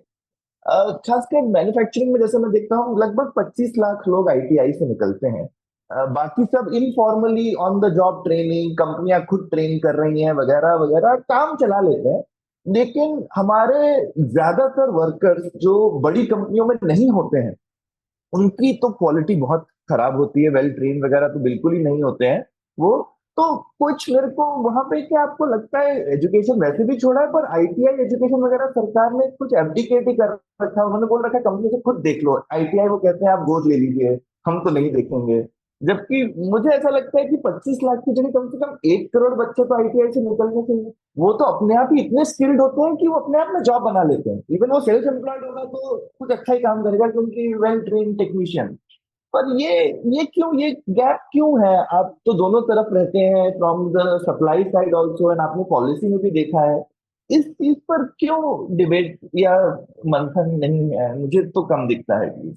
खासकर मैन्युफैक्चरिंग में जैसे मैं देखता हूँ, लगभग 25 लाख लोग आईटीआई से निकलते हैं। बाकी सब informally on the job training, कंपनियां खुद ट्रेन कर रही हैं, वगैरह वगैरह काम चला लेते हैं। लेकिन हमारे ज्यादातर वर्कर्स जो बड़ी कंपनियों में नहीं होते हैं, उनकी तो क्वालिटी बहुत खराब होती है, वेल ट्रेन वगैरह तो बिल्कुल ही नहीं होते हैं वो। तो कुछ मेरे को वहां पे, क्या आपको लगता है, एजुकेशन वैसे भी छोड़ा है, पर आईटीआई एजुकेशन वगैरह सरकार ने कुछ एबडिकेट ही कर रखा है। उन्होंने बोल रखा है कंपनी से खुद देख लो आईटीआई, वो कहते हैं आप गोद ले लीजिए, हम तो नहीं देखेंगे। जबकि मुझे ऐसा लगता है कि 25 लाख की जगह कम से कम 1 करोड़ बच्चे तो आईटीआई से निकलने चाहिए। वो तो अपने आप ही इतने स्किल्ड होते हैं कि वो अपने आप में जॉब बना लेते हैं। इवन वो सेल्फ एम्प्लॉयड होगा तो कुछ अच्छा ही काम करेगा, क्योंकि वेल ट्रेन टेक्नीशियन। पर ये क्यों, ये गैप क्यों है? आप तो दोनों तरफ रहते हैं, from the supply side also, and आपने पॉलिसी में भी देखा है। इस चीज पर क्यों डिबेट या मंथन नहीं है? मुझे तो कम दिखता है कि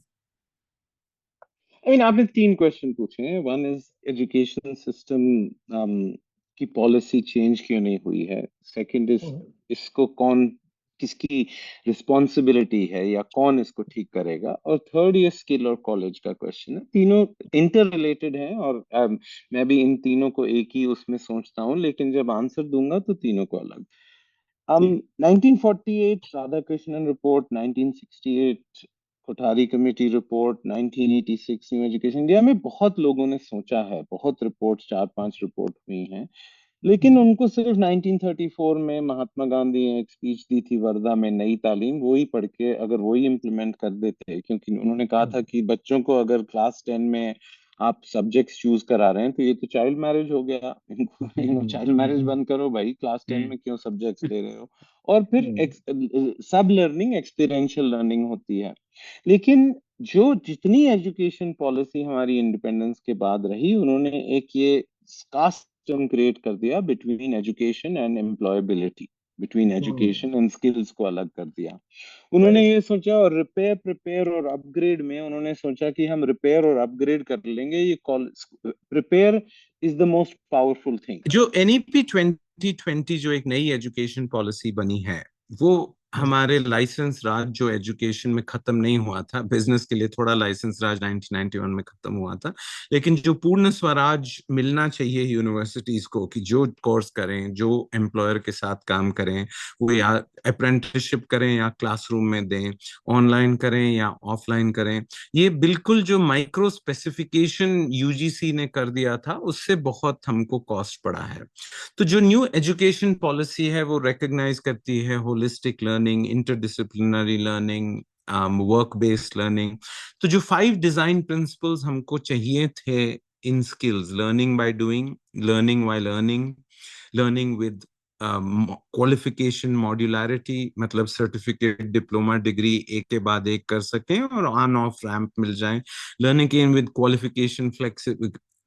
आई मीन, आपने 3 क्वेश्चन पूछे हैं। वन इज एजुकेशन सिस्टम की पॉलिसी चेंज क्यों नहीं हुई है। सेकंड इज इसको कौन, किसकी रिस्पॉन्सिबिलिटी है, या कौन इसको ठीक करेगा। और थर्ड ये स्किल और कॉलेज का क्वेश्चन है। तीनों इंटर रिलेटेड हैं, और मैं भी इन तीनों को एक ही उसमें सोचता हूँ, लेकिन जब आंसर दूंगा तो तीनों को अलग। 1948 Radhakrishnan report, 1968 Kothari committee report, 1986 new education India में बहुत लोगों ने सोचा है, बहुत रिपोर्ट, 4-5 रिपोर्ट हुई हैं, लेकिन उनको सिर्फ 1934 में महात्मा गांधी ने एक स्पीच दी थी वर्धा में, नई तालीम, वही पढ़ के अगर वही इम्प्लीमेंट कर देते, क्योंकि उन्होंने कहा था कि बच्चों को अगर क्लास 10 में आप सब्जेक्ट्स चूज करा रहे हैं, तो ये तो चाइल्ड मैरिज हो गया, इनको चाइल्ड मैरिज बंद करो भाई, क्लास 10 में क्यों सब्जेक्ट्स ले रहे हो। और फिर सब लर्निंग एक्सपीरियंशियल लर्निंग होती है। लेकिन जो जितनी एजुकेशन पॉलिसी हमारी इंडिपेंडेंस के बाद रही, उन्होंने एक ये कास्ट सिस्टम क्रिएट कर दिया between education and employability, between education and skills को अलग कर दिया। उन्होंने ये सोचा, और रिपेयर, प्रिपेयर और अपग्रेड में उन्होंने सोचा कि हम रिपेयर और अपग्रेड कर लेंगे, ये prepare is the most powerful thing. जो NEP 20 2020 जो एक नई एजुकेशन पॉलिसी बनी है, वो हमारे लाइसेंस राज जो एजुकेशन में खत्म नहीं हुआ था, बिजनेस के लिए थोड़ा लाइसेंस राज 1991 में खत्म हुआ था, लेकिन जो पूर्ण स्वराज मिलना चाहिए यूनिवर्सिटीज को कि जो कोर्स करें, जो एम्प्लॉयर के साथ काम करें, वो या अप्रेंटिसशिप करें या क्लासरूम में दें, ऑनलाइन करें या ऑफलाइन करें, ये बिल्कुल जो माइक्रो स्पेसिफिकेशन यूजीसी ने कर दिया था उससे बहुत हमको कॉस्ट पड़ा है। तो जो न्यू एजुकेशन पॉलिसी है वो रिकॉग्नाइज करती है holistic learning, interdisciplinary learning, work based learning. तो जो 5 डिजाइन प्रिंसिपल्स हमको चाहिए थे in skills, learning by doing, learning while earning, learning with qualification modularity, मतलब सर्टिफिकेट, डिप्लोमा, डिग्री एक के बाद एक कर सकें और ऑन ऑफ रैंप मिल जाए, learning in with qualification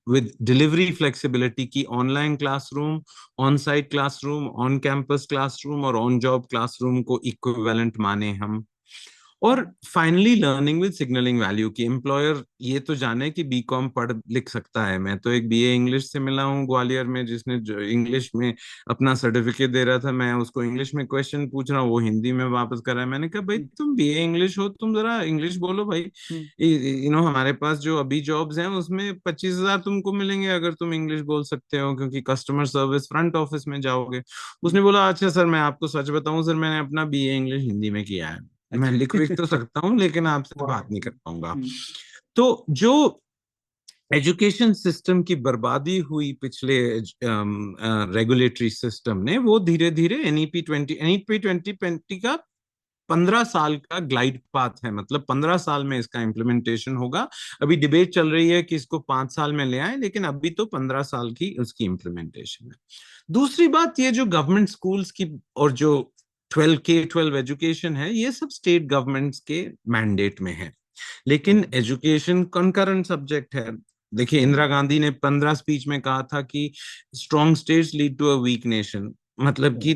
with delivery flexibility की online classroom, on site classroom, on campus classroom और ऑन जॉब क्लासरूम को इक्विवेलेंट माने हम। और finally learning with signalling value की एम्प्लॉयर ये तो जाने कि बीकॉम पढ़ लिख सकता है। मैं तो एक बीए इंग्लिश से मिला हूँ ग्वालियर में, जिसने इंग्लिश में अपना सर्टिफिकेट दे रहा था, मैं उसको इंग्लिश में क्वेश्चन पूछ रहा हूँ, वो हिंदी में वापस कर रहा है। मैंने कहा भाई तुम बीए इंग्लिश हो, तुम जरा इंग्लिश बोलो भाई। हमारे पास जो अभी जॉब्स हैं उसमें 25,000 तुमको मिलेंगे अगर तुम इंग्लिश बोल सकते हो, क्योंकि कस्टमर सर्विस फ्रंट ऑफिस में जाओगे। उसने बोला अच्छा सर मैं आपको सच बताऊं सर, मैंने अपना बीए इंग्लिश हिंदी में किया है, मैं लिख विख तो सकता हूँ लेकिन आपसे बात नहीं कर पाऊंगा। तो जो एजुकेशन सिस्टम की बर्बादी हुई पिछले रेगुलेटरी सिस्टम ने, वो धीरे धीरे एनईपी 2020 का 15 साल का ग्लाइड पाथ है, मतलब 15 साल में इसका इम्प्लीमेंटेशन होगा। अभी डिबेट चल रही है कि इसको 5 साल में ले आए, लेकिन अभी तो 15 साल की उसकी इम्प्लीमेंटेशन है। दूसरी बात, ये जो गवर्नमेंट स्कूल्स की और जो 12 एजुकेशन है, ये सब स्टेट गवर्नमेंट्स के मैंडेट में है, लेकिन एजुकेशन कंकरेंट सब्जेक्ट है। देखिए इंदिरा गांधी ने 15 स्पीच में कहा था कि strong states lead to a weak nation, मतलब कि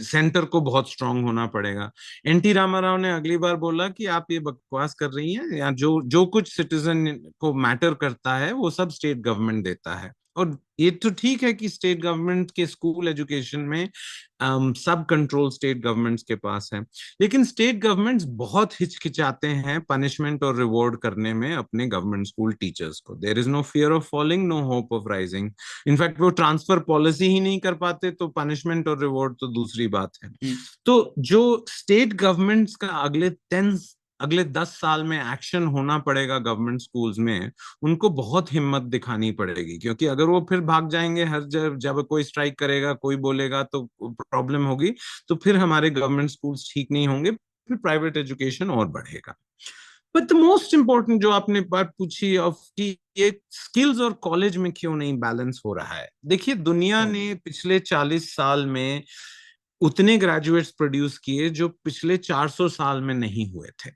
सेंटर को बहुत स्ट्रांग होना पड़ेगा। एनटी रामाराव ने अगली बार बोला कि आप ये बकवास कर रही हैं, या जो जो कुछ सिटीजन को मैटर करता है वो सब स्टेट गवर्नमेंट देता है। और ये तो ठीक है कि स्टेट गवर्नमेंट के स्कूल एजुकेशन में सब कंट्रोल स्टेट गवर्नमेंट्स के पास है, लेकिन स्टेट गवर्नमेंट्स बहुत हिचकिचाते हैं पनिशमेंट और रिवॉर्ड करने में अपने गवर्नमेंट स्कूल टीचर्स को। There is no fear of falling, no hope of rising. In fact वो ट्रांसफर पॉलिसी ही नहीं कर पाते, तो पनिशमेंट और रिवॉर्ड तो दूसरी बात है। तो जो स्टेट गवर्नमेंट्स का अगले 10 साल में एक्शन होना पड़ेगा गवर्नमेंट स्कूल्स में, उनको बहुत हिम्मत दिखानी पड़ेगी, क्योंकि अगर वो फिर भाग जाएंगे हर जब कोई स्ट्राइक करेगा, कोई बोलेगा तो प्रॉब्लम होगी, तो फिर हमारे गवर्नमेंट स्कूल्स ठीक नहीं होंगे, फिर प्राइवेट एजुकेशन और बढ़ेगा। बट द मोस्ट इंपॉर्टेंट जो आपने बात पूछी ऑफ कि ये स्किल्स और कॉलेज में क्यों नहीं बैलेंस हो रहा है, देखिए दुनिया ने पिछले 40 साल में उतने ग्रेजुएट्स प्रोड्यूस किए जो पिछले 400 साल में नहीं हुए थे।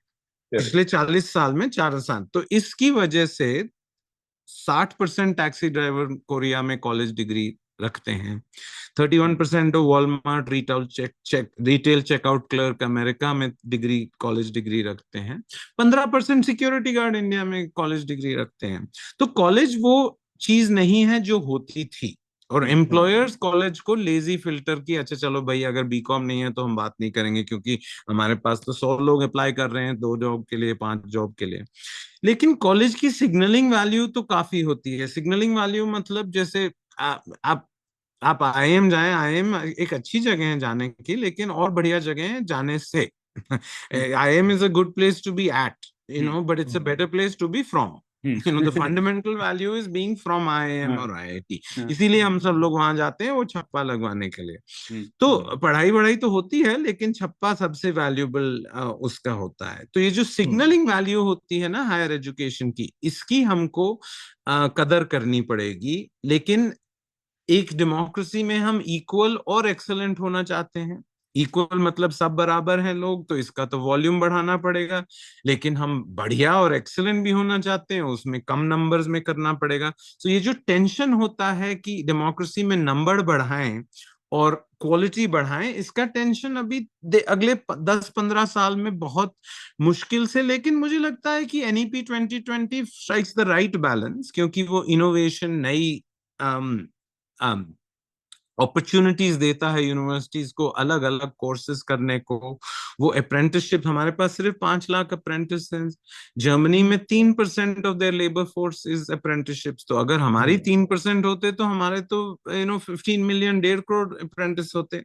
पिछले 40 साल में 4 साल, तो इसकी वजह से 60% टैक्सी ड्राइवर कोरिया में कॉलेज डिग्री रखते हैं, 31% of Walmart retail checkout clerk America में कॉलेज डिग्री रखते हैं, 15% सिक्योरिटी गार्ड इंडिया में कॉलेज डिग्री रखते हैं। तो कॉलेज वो चीज नहीं है जो होती थी, और एम्प्लॉयर्स कॉलेज को लेजी फिल्टर की, अच्छा चलो भाई अगर बीकॉम नहीं है तो हम बात नहीं करेंगे, क्योंकि हमारे पास तो 100 लोग अप्लाई कर रहे हैं 2 जॉब के लिए, 5 जॉब के लिए। लेकिन कॉलेज की सिग्नलिंग वैल्यू तो काफी होती है। सिग्नलिंग वैल्यू मतलब जैसे आप आईएम जाएं, आईएम एक अच्छी जगह है जाने की, लेकिन और बढ़िया जगह है जाने से। IIM is a good place to be at, but it's a better place to be from. the fundamental value is being from IIM और IIT, इसीलिए हम सब लोग वहां जाते हैं वो छप्पा लगवाने के लिए। तो पढ़ाई तो होती है, लेकिन छप्पा सबसे वैल्यूएबल उसका होता है। तो ये जो सिग्नलिंग वैल्यू होती है ना हायर एजुकेशन की, इसकी हमको कदर करनी पड़ेगी। लेकिन एक डेमोक्रेसी में हम इक्वल और एक्सेलेंट होना चाहते हैं। इक्वल मतलब सब बराबर हैं लोग, तो इसका तो वॉल्यूम बढ़ाना पड़ेगा, लेकिन हम बढ़िया और एक्सेलेंट भी होना चाहते हैं, उसमें कम नंबर्स में करना पड़ेगा। तो ये जो टेंशन होता है कि डेमोक्रेसी में नंबर बढ़ाएं और क्वालिटी बढ़ाएं, इसका टेंशन अभी अगले 10-15 साल में बहुत मुश्किल से, लेकिन मुझे लगता है कि NEP 2020 strikes the right balance, क्योंकि वो इनोवेशन, नई अपॉर्चुनिटीज देता है यूनिवर्सिटीज को अलग अलग कोर्सेज करने को। वो अप्रेंटिसशिप, हमारे पास सिर्फ 5 लाख अप्रेंटिस हैं। जर्मनी में 3% of their labour force is apprenticeships. तो अगर हमारी 3% होते तो हमारे तो 15 मिलियन, 1.5 करोड़ अप्रेंटिस होते।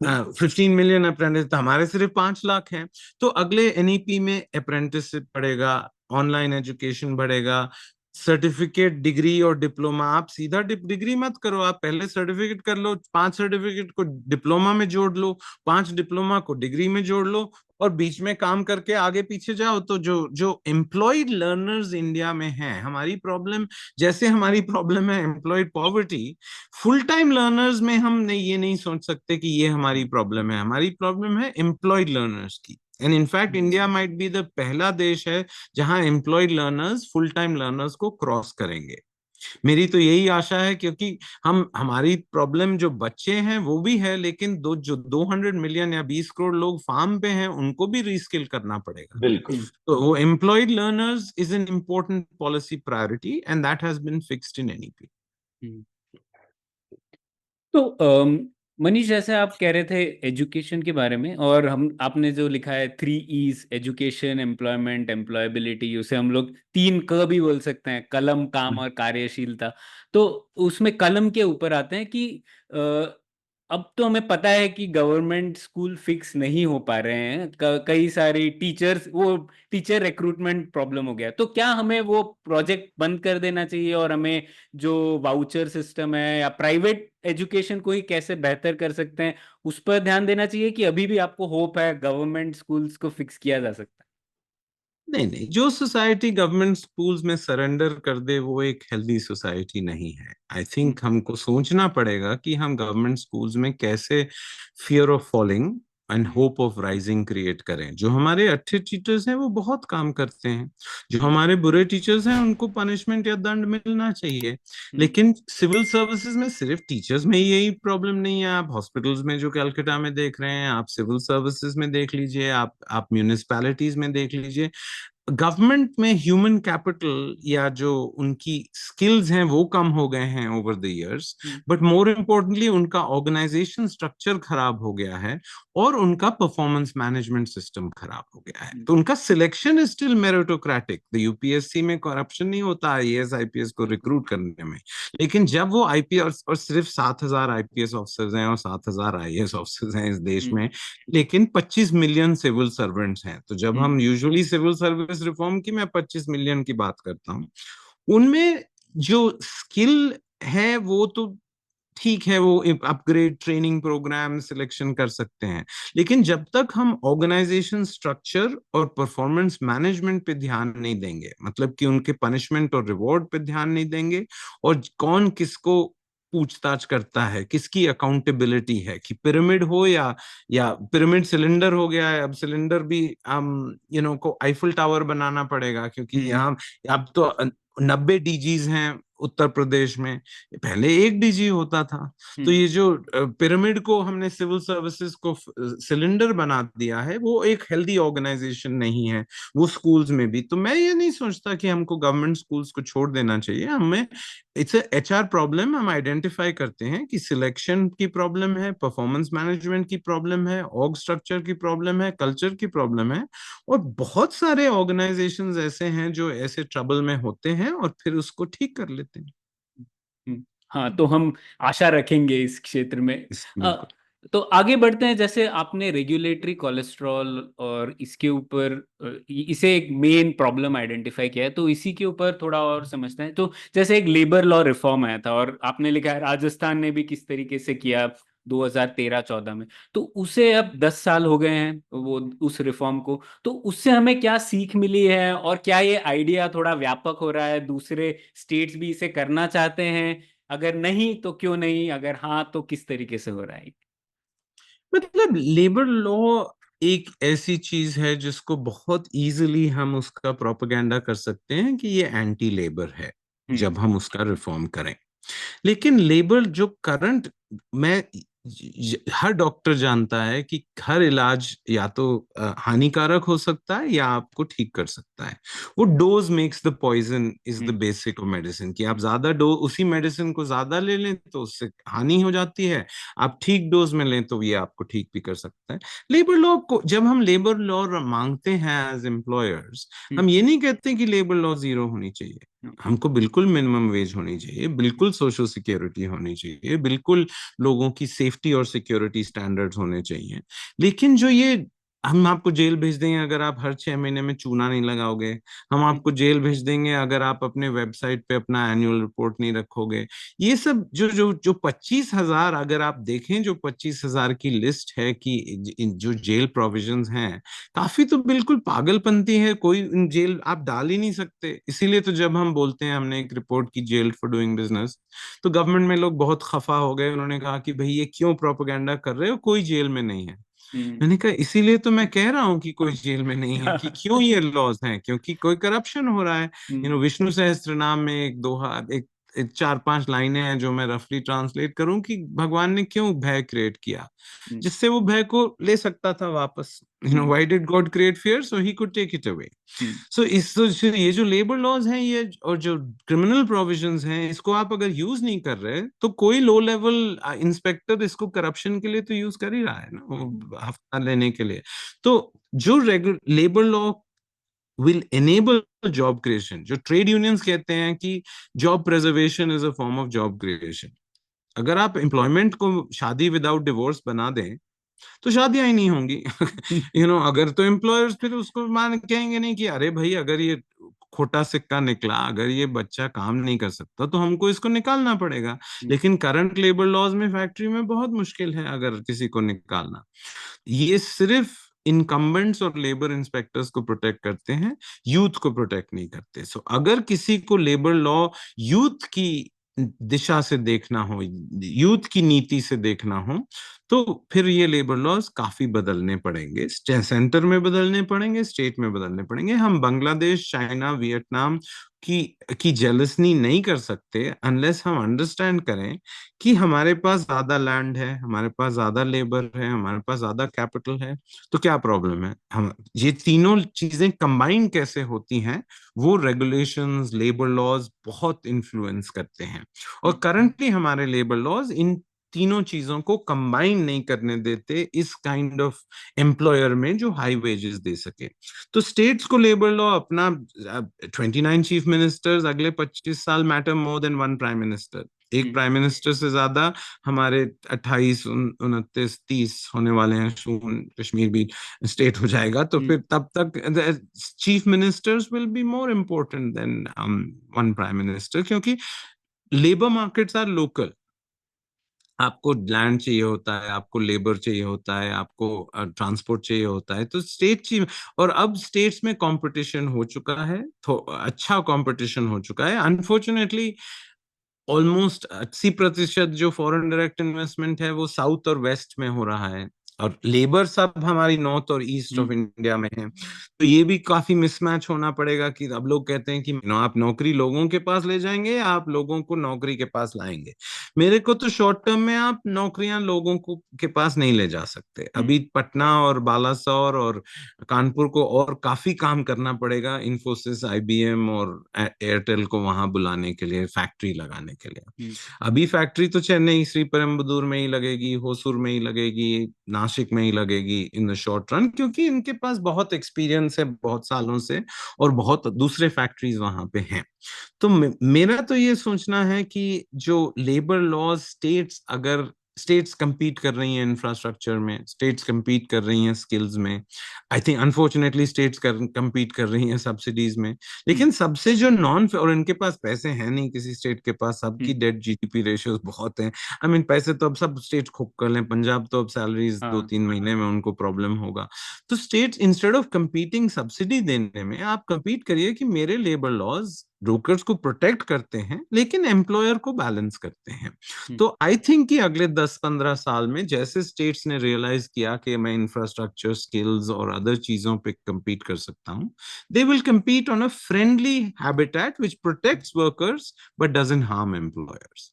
15 मिलियन अप्रेंटिस, तो हमारे सिर्फ 5 लाख हैं। तो अगले एनईपी में अप्रेंटिसशिप बढ़ेगा, ऑनलाइन एजुकेशन बढ़ेगा, सर्टिफिकेट, डिग्री और डिप्लोमा। आप सीधा डिग्री मत करो, आप पहले सर्टिफिकेट कर लो, 5 सर्टिफिकेट को डिप्लोमा में जोड़ लो, 5 डिप्लोमा को डिग्री में जोड़ लो, और बीच में काम करके आगे पीछे जाओ। तो जो जो एम्प्लॉयड लर्नर्स इंडिया में हैं, हमारी प्रॉब्लम, जैसे हमारी प्रॉब्लम है employed poverty, full time learners में हम नहीं, ये नहीं सोच सकते कि ये हमारी प्रॉब्लम है। हमारी प्रॉब्लम है एम्प्लॉयड लर्नर्स की। And in fact India might be the पहला देश है जहां employed learners full time learners को क्रॉस करेंगे। मेरी तो यही आशा है, क्योंकि हमारी प्रॉब्लम जो बच्चे हैं वो भी है, लेकिन जो 200 मिलियन या 20 करोड़ लोग फार्म पे हैं उनको भी रीस्किल करना पड़ेगा। बिल्कुल। तो वो employed learners is an important policy priority and that has been fixed in NEP. तो मनीष, जैसे आप कह रहे थे एजुकेशन के बारे में, और आपने जो लिखा है 3 E's, एजुकेशन, एम्प्लॉयमेंट, एम्प्लॉयबिलिटी, उसे हम लोग 3 क भी बोल सकते हैं, कलम, काम और कार्यशीलता। तो उसमें कलम के ऊपर आते हैं कि अब तो हमें पता है कि गवर्नमेंट स्कूल फिक्स नहीं हो पा रहे हैं, कई सारी टीचर रिक्रूटमेंट प्रॉब्लम हो गया। तो क्या हमें वो प्रोजेक्ट बंद कर देना चाहिए और हमें जो वाउचर सिस्टम है या प्राइवेट एजुकेशन को ही कैसे बेहतर कर सकते हैं उस पर ध्यान देना चाहिए, कि अभी भी आपको होप है गवर्नमेंट स्कूल्स को फिक्स किया जा सकता है? नहीं नहीं, जो सोसाइटी गवर्नमेंट स्कूल्स में सरेंडर कर दे वो एक हेल्दी सोसाइटी नहीं है। आई थिंक हमको सोचना पड़ेगा कि हम गवर्नमेंट स्कूल्स में कैसे fear of falling and hope of rising create करें। जो हमारे अच्छे टीचर्स हैं वो बहुत काम करते हैं, जो हमारे बुरे टीचर्स हैं उनको पनिशमेंट या दंड मिलना चाहिए। लेकिन सिविल सर्विसेज में सिर्फ टीचर्स में यही प्रॉब्लम नहीं है। आप हॉस्पिटल्स में जो कलकत्ता में देख रहे हैं, आप सिविल सर्विसेज में देख लीजिए, आप म्यूनिसिपैलिटीज में देख लीजिए। गवर्नमेंट में ह्यूमन कैपिटल या जो उनकी स्किल्स हैं वो कम हो गए हैं over the years, but more importantly उनका ऑर्गेनाइजेशन स्ट्रक्चर खराब हो गया है और उनका परफॉर्मेंस मैनेजमेंट सिस्टम खराब हो गया है। तो उनका selection is still meritocratic. The UPSC में करप्शन नहीं होता आईएएस आईपीएस को रिक्रूट करने में, लेकिन जब वो आईपीएस, और सिर्फ 7,000 आईपीएस ऑफिसर्स हैं और 7,000 आईएएस ऑफिसर्स हैं इस देश में, लेकिन 25 मिलियन सिविल सर्वेंट्स हैं। तो जब हम यूजुअली सिविल सर्विस रिफॉर्म की, मैं 25 मिलियन की बात करता हूँ, उनमें जो स्किल है वो तो ठीक है, वो अपग्रेड ट्रेनिंग प्रोग्राम सिलेक्शन कर सकते हैं, लेकिन जब तक हम ऑर्गेनाइजेशन स्ट्रक्चर और परफॉर्मेंस मैनेजमेंट पे ध्यान नहीं देंगे, मतलब कि उनके पनिशमेंट और रिवॉर्ड पे ध्यान नहीं देंगे, और कौन किसको पूछताछ करता है, किसकी अकाउंटेबिलिटी है, कि पिरामिड हो या पिरामिड सिलेंडर हो गया है, अब सिलेंडर भी हम को आईफिल टावर बनाना पड़ेगा, क्योंकि यहाँ अब तो 90 डीजीज हैं उत्तर प्रदेश में, पहले 1 डीजी होता था। तो ये जो पिरामिड को हमने सिविल सर्विसेज को सिलेंडर बना दिया है, वो एक हेल्दी ऑर्गेनाइजेशन नहीं है वो स्कूल्स में भी। तो मैं ये नहीं सोचता कि हमको गवर्नमेंट स्कूल्स को छोड़ देना चाहिए। हमें इट्स एचआर प्रॉब्लम, हम आइडेंटिफाई करते हैं कि सिलेक्शन की प्रॉब्लम है, परफॉर्मेंस मैनेजमेंट की प्रॉब्लम है, ऑर्ग स्ट्रक्चर की प्रॉब्लम है, कल्चर की प्रॉब्लम है, और बहुत सारे ऑर्गेनाइजेशंस ऐसे हैं जो ऐसे ट्रबल में होते हैं और फिर उसको ठीक कर लेते हैं। हाँ, तो हम आशा रखेंगे इस क्षेत्र में। तो आगे बढ़ते हैं। जैसे आपने रेगुलेटरी कोलेस्ट्रॉल और इसके ऊपर इसे एक मेन प्रॉब्लम आइडेंटिफाई किया है, तो इसी के ऊपर थोड़ा और समझते हैं। तो जैसे एक लेबर लॉ रिफॉर्म आया था, और आपने लिखा है राजस्थान ने भी किस तरीके से किया 2013-14 में, तो उसे अब 10 साल हो गए हैं वो उस रिफॉर्म को। तो उससे हमें क्या सीख मिली है, और क्या ये आइडिया थोड़ा व्यापक हो रहा है, दूसरे स्टेट्स भी इसे करना चाहते हैं? अगर नहीं तो क्यों नहीं, अगर हाँ तो किस तरीके से हो रहा है? मतलब लेबर लॉ एक ऐसी चीज है जिसको बहुत इजीली हम उसका प्रोपेगेंडा कर सकते हैं कि ये एंटी लेबर है जब हम उसका रिफॉर्म करें। लेकिन लेबर जो करंट, मैं हर डॉक्टर जानता है कि हर इलाज या तो हानिकारक हो सकता है या आपको ठीक कर सकता सकता है। वो dose makes the poison is the basic of medicine, कि आप ज्यादा डोज उसी मेडिसिन को ज्यादा ले लें तो उससे हानि हो जाती है, आप ठीक डोज में लें तो ये आपको ठीक भी कर सकता है। लेबर लॉ को जब हम लेबर लॉ मांगते हैं एज एम्प्लॉयर्स, हम ये नहीं कहते कि लेबर लॉ जीरो होनी चाहिए। हमको बिल्कुल मिनिमम वेज होनी चाहिए, बिल्कुल सोशल सिक्योरिटी होनी चाहिए, बिल्कुल लोगों की सेफ्टी और सिक्योरिटी स्टैंडर्ड्स होने चाहिए। लेकिन जो ये हम आपको जेल भेज देंगे अगर आप हर 6 महीने में चूना नहीं लगाओगे, हम आपको जेल भेज देंगे अगर आप अपने वेबसाइट पे अपना एनुअल रिपोर्ट नहीं रखोगे, ये सब जो जो जो 25,000, अगर आप देखें जो 25,000 की लिस्ट है कि जो जेल प्रोविजंस हैं, काफी तो बिल्कुल पागलपंती है। कोई जेल आप डाल ही नहीं सकते। इसीलिए तो जब हम बोलते हैं हमने एक रिपोर्ट की जेल फॉर डूइंग बिजनेस, तो गवर्नमेंट में लोग बहुत खफा हो गए। उन्होंने कहा कि भाई ये क्यों प्रोपेगेंडा कर रहे हो, कोई जेल में नहीं है। मैंने कहा इसीलिए तो मैं कह रहा हूँ कि कोई जेल में नहीं है, कि क्यों ये लॉज हैं, क्योंकि कोई करप्शन हो रहा है। विष्णु सहस्त्र नाम में एक 4-5 लाइनें हैं जो मैं रफली ट्रांसलेट करूं कि भगवान ने क्यों भय क्रिएट किया, जिससे वो भय को ले सकता था वापस। Why did God create fear, so he could take it away. So ये जो लेबर लॉज हैं ये और जो क्रिमिनल प्रोविजंस हैं, इसको आप अगर यूज नहीं कर रहे तो कोई लो लेवल इंस्पेक्टर इसको करप्शन के लिए तो यूज कर ही रहा है ना, वो हफ्ता लेने के लिए। तो जो labour law will enable job creation, जो ट्रेड यूनियंस कहते हैं कि job preservation is a form of job creation. अगर आप एम्प्लॉयमेंट को शादी विदाउट डिवोर्स बना दें तो शादियां ही नहीं होंगी। अगर तो एम्प्लॉयर्स फिर उसको मान कहेंगे नहीं कि अरे भाई अगर ये खोटा सिक्का निकला, अगर ये बच्चा काम नहीं कर सकता तो हमको इसको निकालना पड़ेगा। लेकिन करंट लेबर लॉज में फैक्ट्री में बहुत मुश्किल है अगर किसी को निकालना। ये सिर्फ इनकम्बेंट्स और लेबर इंस्पेक्टर्स को प्रोटेक्ट करते हैं, यूथ को प्रोटेक्ट नहीं करते। सो अगर किसी को लेबर लॉ यूथ की दिशा से देखना हो, यूथ की नीति से देखना हो, तो फिर ये लेबर लॉज काफी बदलने पड़ेंगे। सेंटर में बदलने पड़ेंगे, स्टेट में बदलने पड़ेंगे। हम बांग्लादेश, चाइना, वियतनाम की जेलसनी नहीं कर सकते अनलेस हम अंडरस्टैंड करें कि हमारे पास ज्यादा लैंड है, हमारे पास ज्यादा लेबर है, हमारे पास ज्यादा कैपिटल है, तो क्या प्रॉब्लम है। हम ये तीनों चीजें कंबाइन कैसे होती हैं, वो रेगुलेशंस, लेबर लॉज बहुत इन्फ्लुएंस करते हैं। और करंटली हमारे लेबर लॉज इन तीनों चीजों को कंबाइन नहीं करने देते इस काइंड ऑफ एम्प्लॉयर में जो हाई वेजेस दे सके। तो स्टेट्स को लेबर लॉ अपना 29 चीफ मिनिस्टर्स अगले 25 साल matter more than one prime minister. एक प्राइम मिनिस्टर से ज्यादा हमारे 28, 29, 30 होने वाले हैं। कश्मीर भी स्टेट हो जाएगा तो फिर तब तक chief ministers will be more important then one prime minister, क्योंकि लेबर मार्केट्स आर लोकल। आपको लैंड चाहिए होता है, आपको लेबर चाहिए होता है, आपको ट्रांसपोर्ट चाहिए होता है, तो स्टेट चाहिए। और अब स्टेट्स में कंपटीशन हो चुका है, तो अच्छा कंपटीशन हो चुका है। अनफॉर्चुनेटली ऑलमोस्ट 80% जो फॉरेन डायरेक्ट इन्वेस्टमेंट है वो साउथ और वेस्ट में हो रहा है, और लेबर सब हमारी नॉर्थ और ईस्ट ऑफ इंडिया में है। तो ये भी काफी मिसमैच होना पड़ेगा कि अब लोग कहते हैं कि आप नौकरी लोगों के पास ले जाएंगे या आप लोगों को नौकरी के पास लाएंगे। मेरे को तो शॉर्ट टर्म में आप नौकरियां लोगों को के पास नहीं ले जा सकते। अभी पटना और बालासोर और कानपुर को और काफी काम करना पड़ेगा, इन्फोसिस, IBM और एयरटेल को वहां बुलाने के लिए, फैक्ट्री लगाने के लिए। अभी फैक्ट्री तो चेन्नई, श्रीपेरुम्बदूर में ही लगेगी, होसूर में ही लगेगी, नासिक में ही लगेगी इन द शॉर्ट रन, क्योंकि इनके पास बहुत एक्सपीरियंस है बहुत सालों से और बहुत दूसरे फैक्ट्रीज वहां पे हैं। तो मेरा तो ये सोचना है कि जो लेबर लॉज स्टेट्स compete कर रही हैं इंफ्रास्ट्रक्चर में, स्टेट्स compete कर रही हैं स्किल्स में, I think unfortunately states compete कर रही हैं सब्सिडीज में। लेकिन सबसे जो और इनके पास पैसे हैं नहीं किसी स्टेट के पास, सबकी डेट GDP रेशियोज बहुत हैं। आई मीन पैसे तो अब सब स्टेट खूब कर लें, पंजाब तो अब सैलरीज 2-3 महीने में उनको प्रॉब्लम होगा। तो states instead of competing subsidy देने में, आप compete करिए कि मेरे लेबर लॉज ब्रोकर्स को प्रोटेक्ट करते हैं लेकिन एम्प्लॉयर को बैलेंस करते हैं। तो आई थिंक कि अगले 10-15 साल में जैसे स्टेट्स ने रियलाइज किया कि मैं इंफ्रास्ट्रक्चर, स्किल्स और अदर चीजों पे compete कर सकता हूं, they will compete on a friendly habitat which protects workers but doesn't harm employers.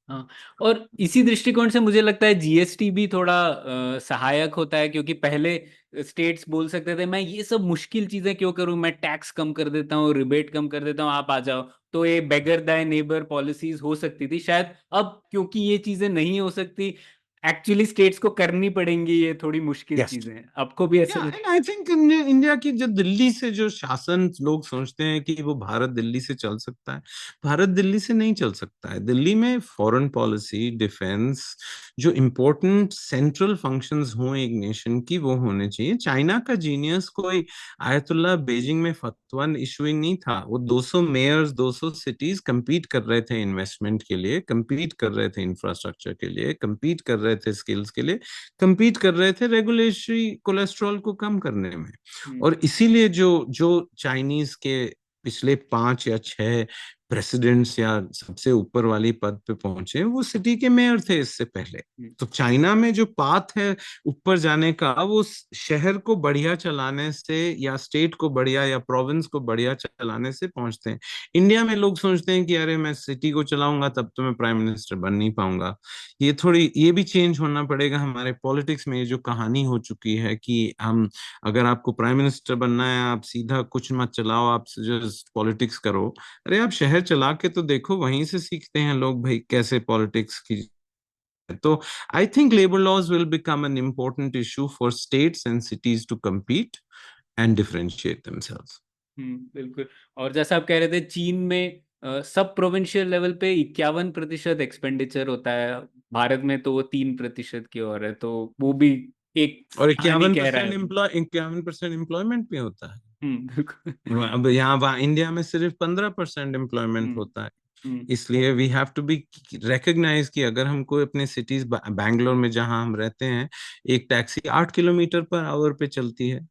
हाँ, और इसी दृष्टिकोण से मुझे लगता है जीएसटी भी थोड़ा सहायक होता है, क्योंकि पहले स्टेट्स बोल सकते थे मैं ये सब मुश्किल चीजें क्यों करूं, मैं टैक्स कम कर देता हूँ, रिबेट कम कर देता हूँ, आप आ जाओ। तो ये बेगर दाय नेबर पॉलिसीज हो सकती थी शायद। अब क्योंकि ये चीजें नहीं हो सकती, एक्चुअली स्टेट्स को करनी पड़ेंगी ये थोड़ी मुश्किल यस। चीजें। आपको भी ऐसा एंड आई थिंक इंडिया की जो दिल्ली से जो शासन लोग सोचते हैं कि वो भारत दिल्ली से चल सकता है, भारत दिल्ली से नहीं चल सकता है। दिल्ली में फॉरेन पॉलिसी, डिफेंस, जो इम्पोर्टेंट सेंट्रल फंक्शंस हों एक नेशन की, वो होने चाहिए। चाइना का जीनियस कोई आयतुल्ला बेजिंग में फतवा इशूइंग नहीं था। वो 200 मेयर्स, 200 सिटीज compete कर रहे थे इन्वेस्टमेंट के लिए, compete कर रहे थे इंफ्रास्ट्रक्चर के लिए, compete कर रहे थे स्किल्स के लिए, compete कर रहे थे रेगुलेटरी कोलेस्ट्रॉल को कम करने में। और इसीलिए जो जो चाइनीज के पिछले 5 या 6 प्रेसिडेंट्स या सबसे ऊपर वाली पद पे पहुंचे, वो सिटी के मेयर थे इससे पहले। तो चाइना में जो पाथ है ऊपर जाने का, वो शहर को बढ़िया चलाने से या स्टेट को बढ़िया या प्रोविंस को बढ़िया चलाने से पहुंचते हैं। इंडिया में लोग सोचते हैं कि अरे मैं सिटी को चलाऊंगा तब तो मैं प्राइम मिनिस्टर बन नहीं पाऊंगा। ये भी चेंज होना पड़ेगा हमारे पॉलिटिक्स में। ये जो कहानी हो चुकी है कि हम, अगर आपको प्राइम मिनिस्टर बनना है, आप सीधा कुछ मत चलाओ, आप जस्ट पॉलिटिक्स करो। अरे आप शहर चला के तो देखो, वहीं से सीखते हैं लोग भाई कैसे पॉलिटिक्स की। तो I think labour laws will become an important issue for states and cities to compete and differentiate themselves। बिल्कुल। और जैसा आप कह रहे थे, चीन में सब प्रोविंशियल लेवल पे 51% एक्सपेंडिचर होता है, भारत में तो वो 3% की ओर है। तो वो भी एक और कहानी इक्यावन कह रहा परसेंट है। 51% एम्प्लॉयमेंट भी होता है। बिल्कुल। अब यहाँ इंडिया में सिर्फ 15% एम्प्लॉयमेंट हम्म। होता है। हम्म। इसलिए we have to be recognise कि अगर हमको अपने सिटीज, बैंगलोर में जहां हम रहते हैं, एक टैक्सी 8 किलोमीटर पर आवर पे चलती है।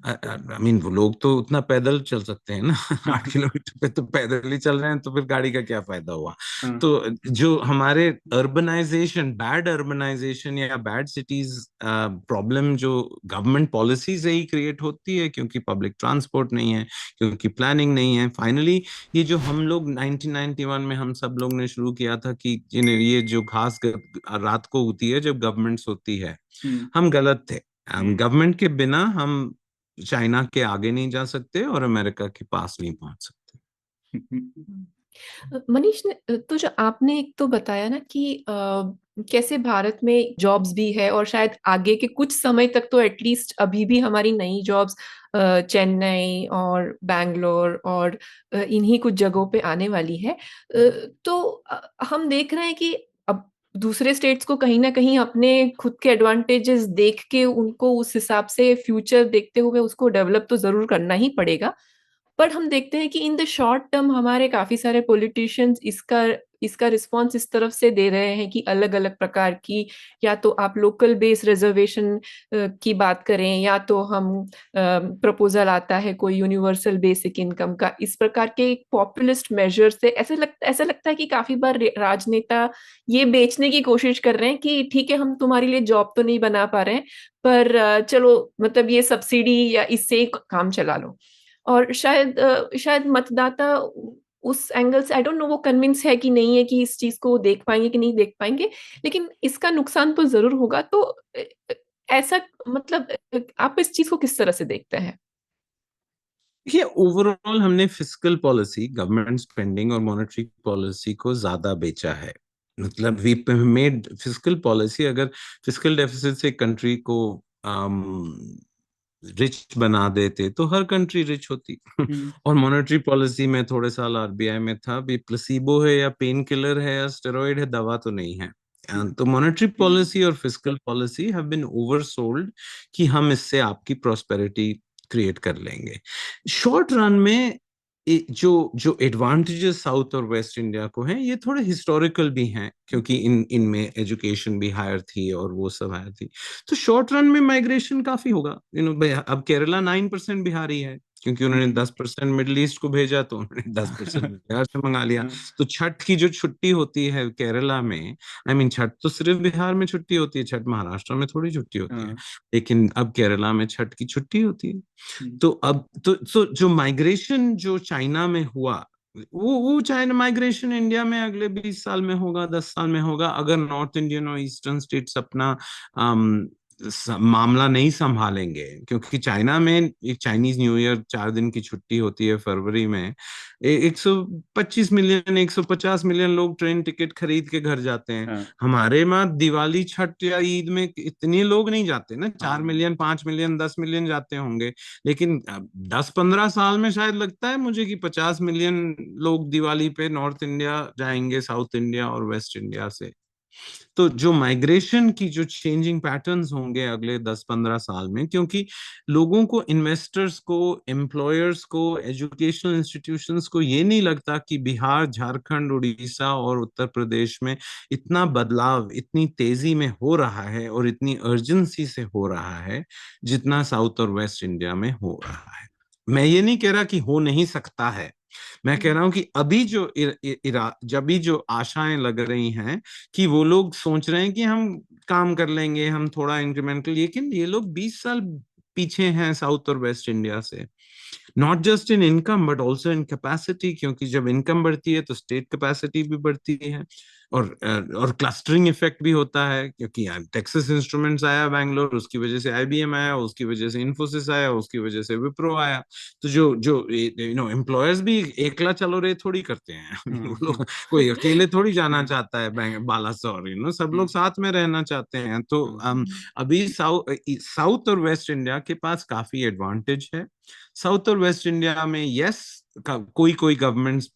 आई मीन वो लोग तो उतना पैदल चल सकते हैं ना 8 किलोमीटर पे तो पैदल ही चल रहे हैं, तो फिर गाड़ी का क्या फायदा हुआ। हाँ। तो जो हमारे अर्बनाइजेशन, बैड अर्बनाइजेशन या बैड सिटीज प्रॉब्लम, जो गवर्नमेंट पॉलिसी से ही क्रिएट होती है, क्योंकि पब्लिक ट्रांसपोर्ट नहीं है, क्योंकि प्लानिंग नहीं है। फाइनली ये जो हम लोग 1991 में हम सब लोग ने शुरू किया था कि ये जो घास रात को होती है जब गवर्नमेंट्स होती है, हम्म। हम गलत थे। हम्म। गवर्नमेंट के बिना हम चाइना के आगे नहीं जा सकते और अमेरिका के पास नहीं पहुंच सकते। मनीष ने तो जो आपने एक तो बताया ना कि कैसे भारत में जॉब्स भी है और शायद आगे के कुछ समय तक तो एटलीस्ट अभी भी हमारी नई जॉब्स चेन्नई और बैंगलोर और इन्हीं कुछ जगहों पे आने वाली है। तो हम देख रहे हैं कि अब दूसरे स्टेट्स को कहीं ना कहीं अपने खुद के एडवांटेजेस देख के उनको उस हिसाब से फ्यूचर देखते हुए उसको डेवलप तो जरूर करना ही पड़ेगा। पर हम देखते हैं कि इन द शॉर्ट टर्म हमारे काफी सारे पॉलिटिशियंस इसका इसका रिस्पॉन्स इस तरफ से दे रहे हैं कि अलग अलग प्रकार की, या तो आप लोकल बेस रिजर्वेशन की बात करें, या तो हम प्रपोजल आता है कोई यूनिवर्सल बेसिक इनकम का। इस प्रकार के एक पॉपुलिस्ट मेजर से ऐसा लगता है कि काफी बार राजनेता ये बेचने की कोशिश कर रहे हैं कि ठीक है हम तुम्हारे लिए जॉब तो नहीं बना पा रहे हैं, पर चलो मतलब ये सब्सिडी या इससे ही काम चला लो। और शायद मतदाता उस एंगल से आई डोंट नो वो कन्विंस है कि नहीं है कि इस चीज को देख पाएंगे कि नहीं देख पाएंगे, लेकिन इसका नुकसान तो जरूर होगा। तो ऐसा मतलब आप इस चीज को किस तरह से देखते हैं? देखिए, ओवरऑल हमने फिस्कल पॉलिसी, गवर्नमेंट स्पेंडिंग और मॉनेटरी पॉलिसी को ज्यादा बेचा है। मतलब वी मेड फिस्कल पॉलिसी, अगर फिस्कल डेफिसिट से कंट्री को रिच बना देते तो हर कंट्री रिच होती। और मॉनेटरी पॉलिसी में थोड़े साल आरबीआई में था भी, प्लेसिबो है या पेन किलर है या स्टेरॉइड है, दवा तो नहीं है। तो मॉनेटरी पॉलिसी और fiscal policy have been oversold कि हम इससे आपकी प्रॉस्पेरिटी क्रिएट कर लेंगे। शॉर्ट रन में जो जो एडवांटेजेस साउथ और वेस्ट इंडिया को हैं, ये थोड़े हिस्टोरिकल भी हैं, क्योंकि इनमें एजुकेशन भी हायर थी और वो सब हायर थी। तो शॉर्ट रन में माइग्रेशन काफी होगा। अब केरला 9% बिहारी है, क्योंकि उन्होंने 10% मिडिल ईस्ट को भेजा, तो उन्होंने 10% बिहार से मंगा लिया। तो छठ की जो छुट्टी होती है केरला में, आई मीन छठ तो सिर्फ बिहार में छुट्टी होती है, छठ महाराष्ट्र में थोड़ी छुट्टी होती है, लेकिन अब केरला में छठ की छुट्टी होती है। तो अब तो जो माइग्रेशन जो चाइना में हुआ, वो चाइना माइग्रेशन इंडिया में अगले 20 साल में होगा, 10 साल में होगा, अगर नॉर्थ इंडियन और ईस्टर्न स्टेट्स अपना मामला नहीं संभालेंगे। क्योंकि चाइना में एक चाइनीज न्यू ईयर 4 दिन की छुट्टी होती है फरवरी में, 125 मिलियन 150 मिलियन लोग ट्रेन टिकट खरीद के घर जाते हैं। हाँ हमारे में दिवाली छठ या ईद में इतने लोग नहीं जाते ना, 4 मिलियन 5 मिलियन 10 मिलियन जाते होंगे। लेकिन 10-15 साल में शायद लगता है मुझे कि 50 मिलियन लोग दिवाली पे नॉर्थ इंडिया जाएंगे, साउथ इंडिया और वेस्ट इंडिया से। तो जो माइग्रेशन की जो चेंजिंग पैटर्न्स होंगे अगले 10-15 साल में, क्योंकि लोगों को, इन्वेस्टर्स को, एम्प्लॉयर्स को, एजुकेशनल इंस्टीट्यूशंस को ये नहीं लगता कि बिहार, झारखंड, उड़ीसा और उत्तर प्रदेश में इतना बदलाव इतनी तेजी में हो रहा है और इतनी अर्जेंसी से हो रहा है जितना साउथ और वेस्ट इंडिया में हो रहा है। मैं ये नहीं कह रहा कि हो नहीं सकता है, मैं कह रहा हूं कि अभी जो जब भी जो आशाएं लग रही हैं कि वो लोग सोच रहे हैं कि हम काम कर लेंगे, हम थोड़ा इंक्रीमेंटल, लेकिन ये लोग 20 साल पीछे हैं साउथ और वेस्ट इंडिया से, not just in income but also in capacity. क्योंकि जब इनकम बढ़ती है तो स्टेट कैपेसिटी भी बढ़ती है, और क्लस्टरिंग इफेक्ट भी होता है। क्योंकि टेक्सास इंस्ट्रूमेंट्स आया बैंगलोर, उसकी वजह से आईबीएम आया, उसकी वजह से इन्फोसिस आया, उसकी वजह से विप्रो आया। तो जो जो एम्प्लॉयर्स भी एकला चलो रे थोड़ी करते हैं वो लोग, कोई अकेले थोड़ी जाना चाहता है बालासोर, सब लोग साथ में रहना चाहते हैं। तो अभी साउथ और वेस्ट इंडिया के पास काफी एडवांटेज है। साउथ और वेस्ट इंडिया में यस, कोई कोई गवर्नमेंट्स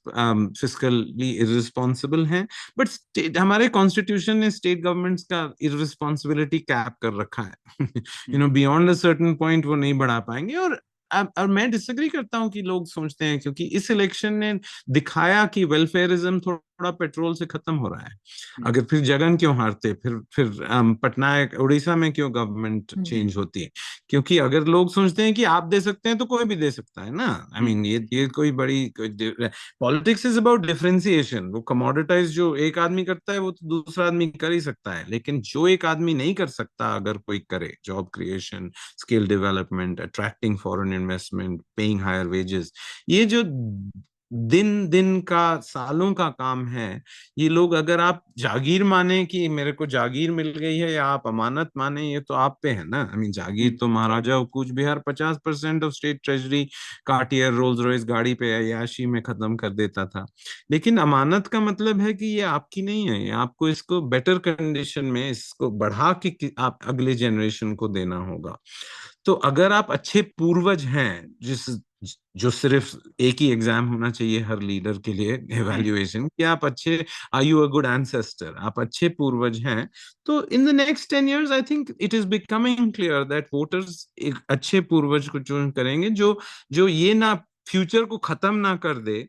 फिस्कली इररिस्पॉन्सिबल हैं, बट हमारे कॉन्स्टिट्यूशन ने स्टेट गवर्नमेंट्स का इररिस्पॉन्सिबिलिटी कैप कर रखा है। बियॉन्ड अ सर्टेन पॉइंट वो नहीं बढ़ा पाएंगे। और मैं डिसएग्री करता हूं कि लोग सोचते हैं, क्योंकि इस इलेक्शन ने दिखाया कि वेलफेयरिज्म थोड़ा पेट्रोल से खत्म हो रहा है। अगर फिर जगन क्यों हारते, फिर पटनायक, उड़ीसा में क्यों गवर्नमेंट चेंज होती है? क्योंकि अगर लोग सोचते हैं कि आप दे सकते हैं तो कोई भी दे सकता है ना। आई मीन ये कोई बड़ी पॉलिटिक्स इज अबाउट डिफरेंशिएशन। वो कमोडिटाइज जो एक आदमी करता है वो तो दूसरा आदमी कर ही सकता है, लेकिन जो एक आदमी नहीं कर सकता अगर कोई करे, job creation, skill development, attracting foreign investment, paying higher wages, ये जो दिन दिन का, सालों का काम है, ये लोग, अगर आप जागीर माने कि मेरे को जागीर मिल गई है, या आप अमानत माने, ये तो आप पे है ना। आई मीन जागीर तो Maharaja Cooch Behar 50% of state treasury Cartier Rolls Royce गाड़ी पे अय्याशी में खत्म कर देता था। लेकिन अमानत का मतलब है कि ये आपकी नहीं है, आपको इसको बेटर कंडीशन में, इसको बढ़ा के आप अगले जनरेशन को देना होगा। तो अगर आप अच्छे पूर्वज हैं, जो सिर्फ एक ही एग्जाम होना चाहिए हर लीडर के लिए, एवेल्युएशन, कि आप अच्छे, are you a good ancestor, आप अच्छे पूर्वज हैं, तो in the next 10 years I think it is becoming clear that voters एक अच्छे पूर्वज को चूज करेंगे, जो जो ये ना फ्यूचर को खत्म ना कर दे,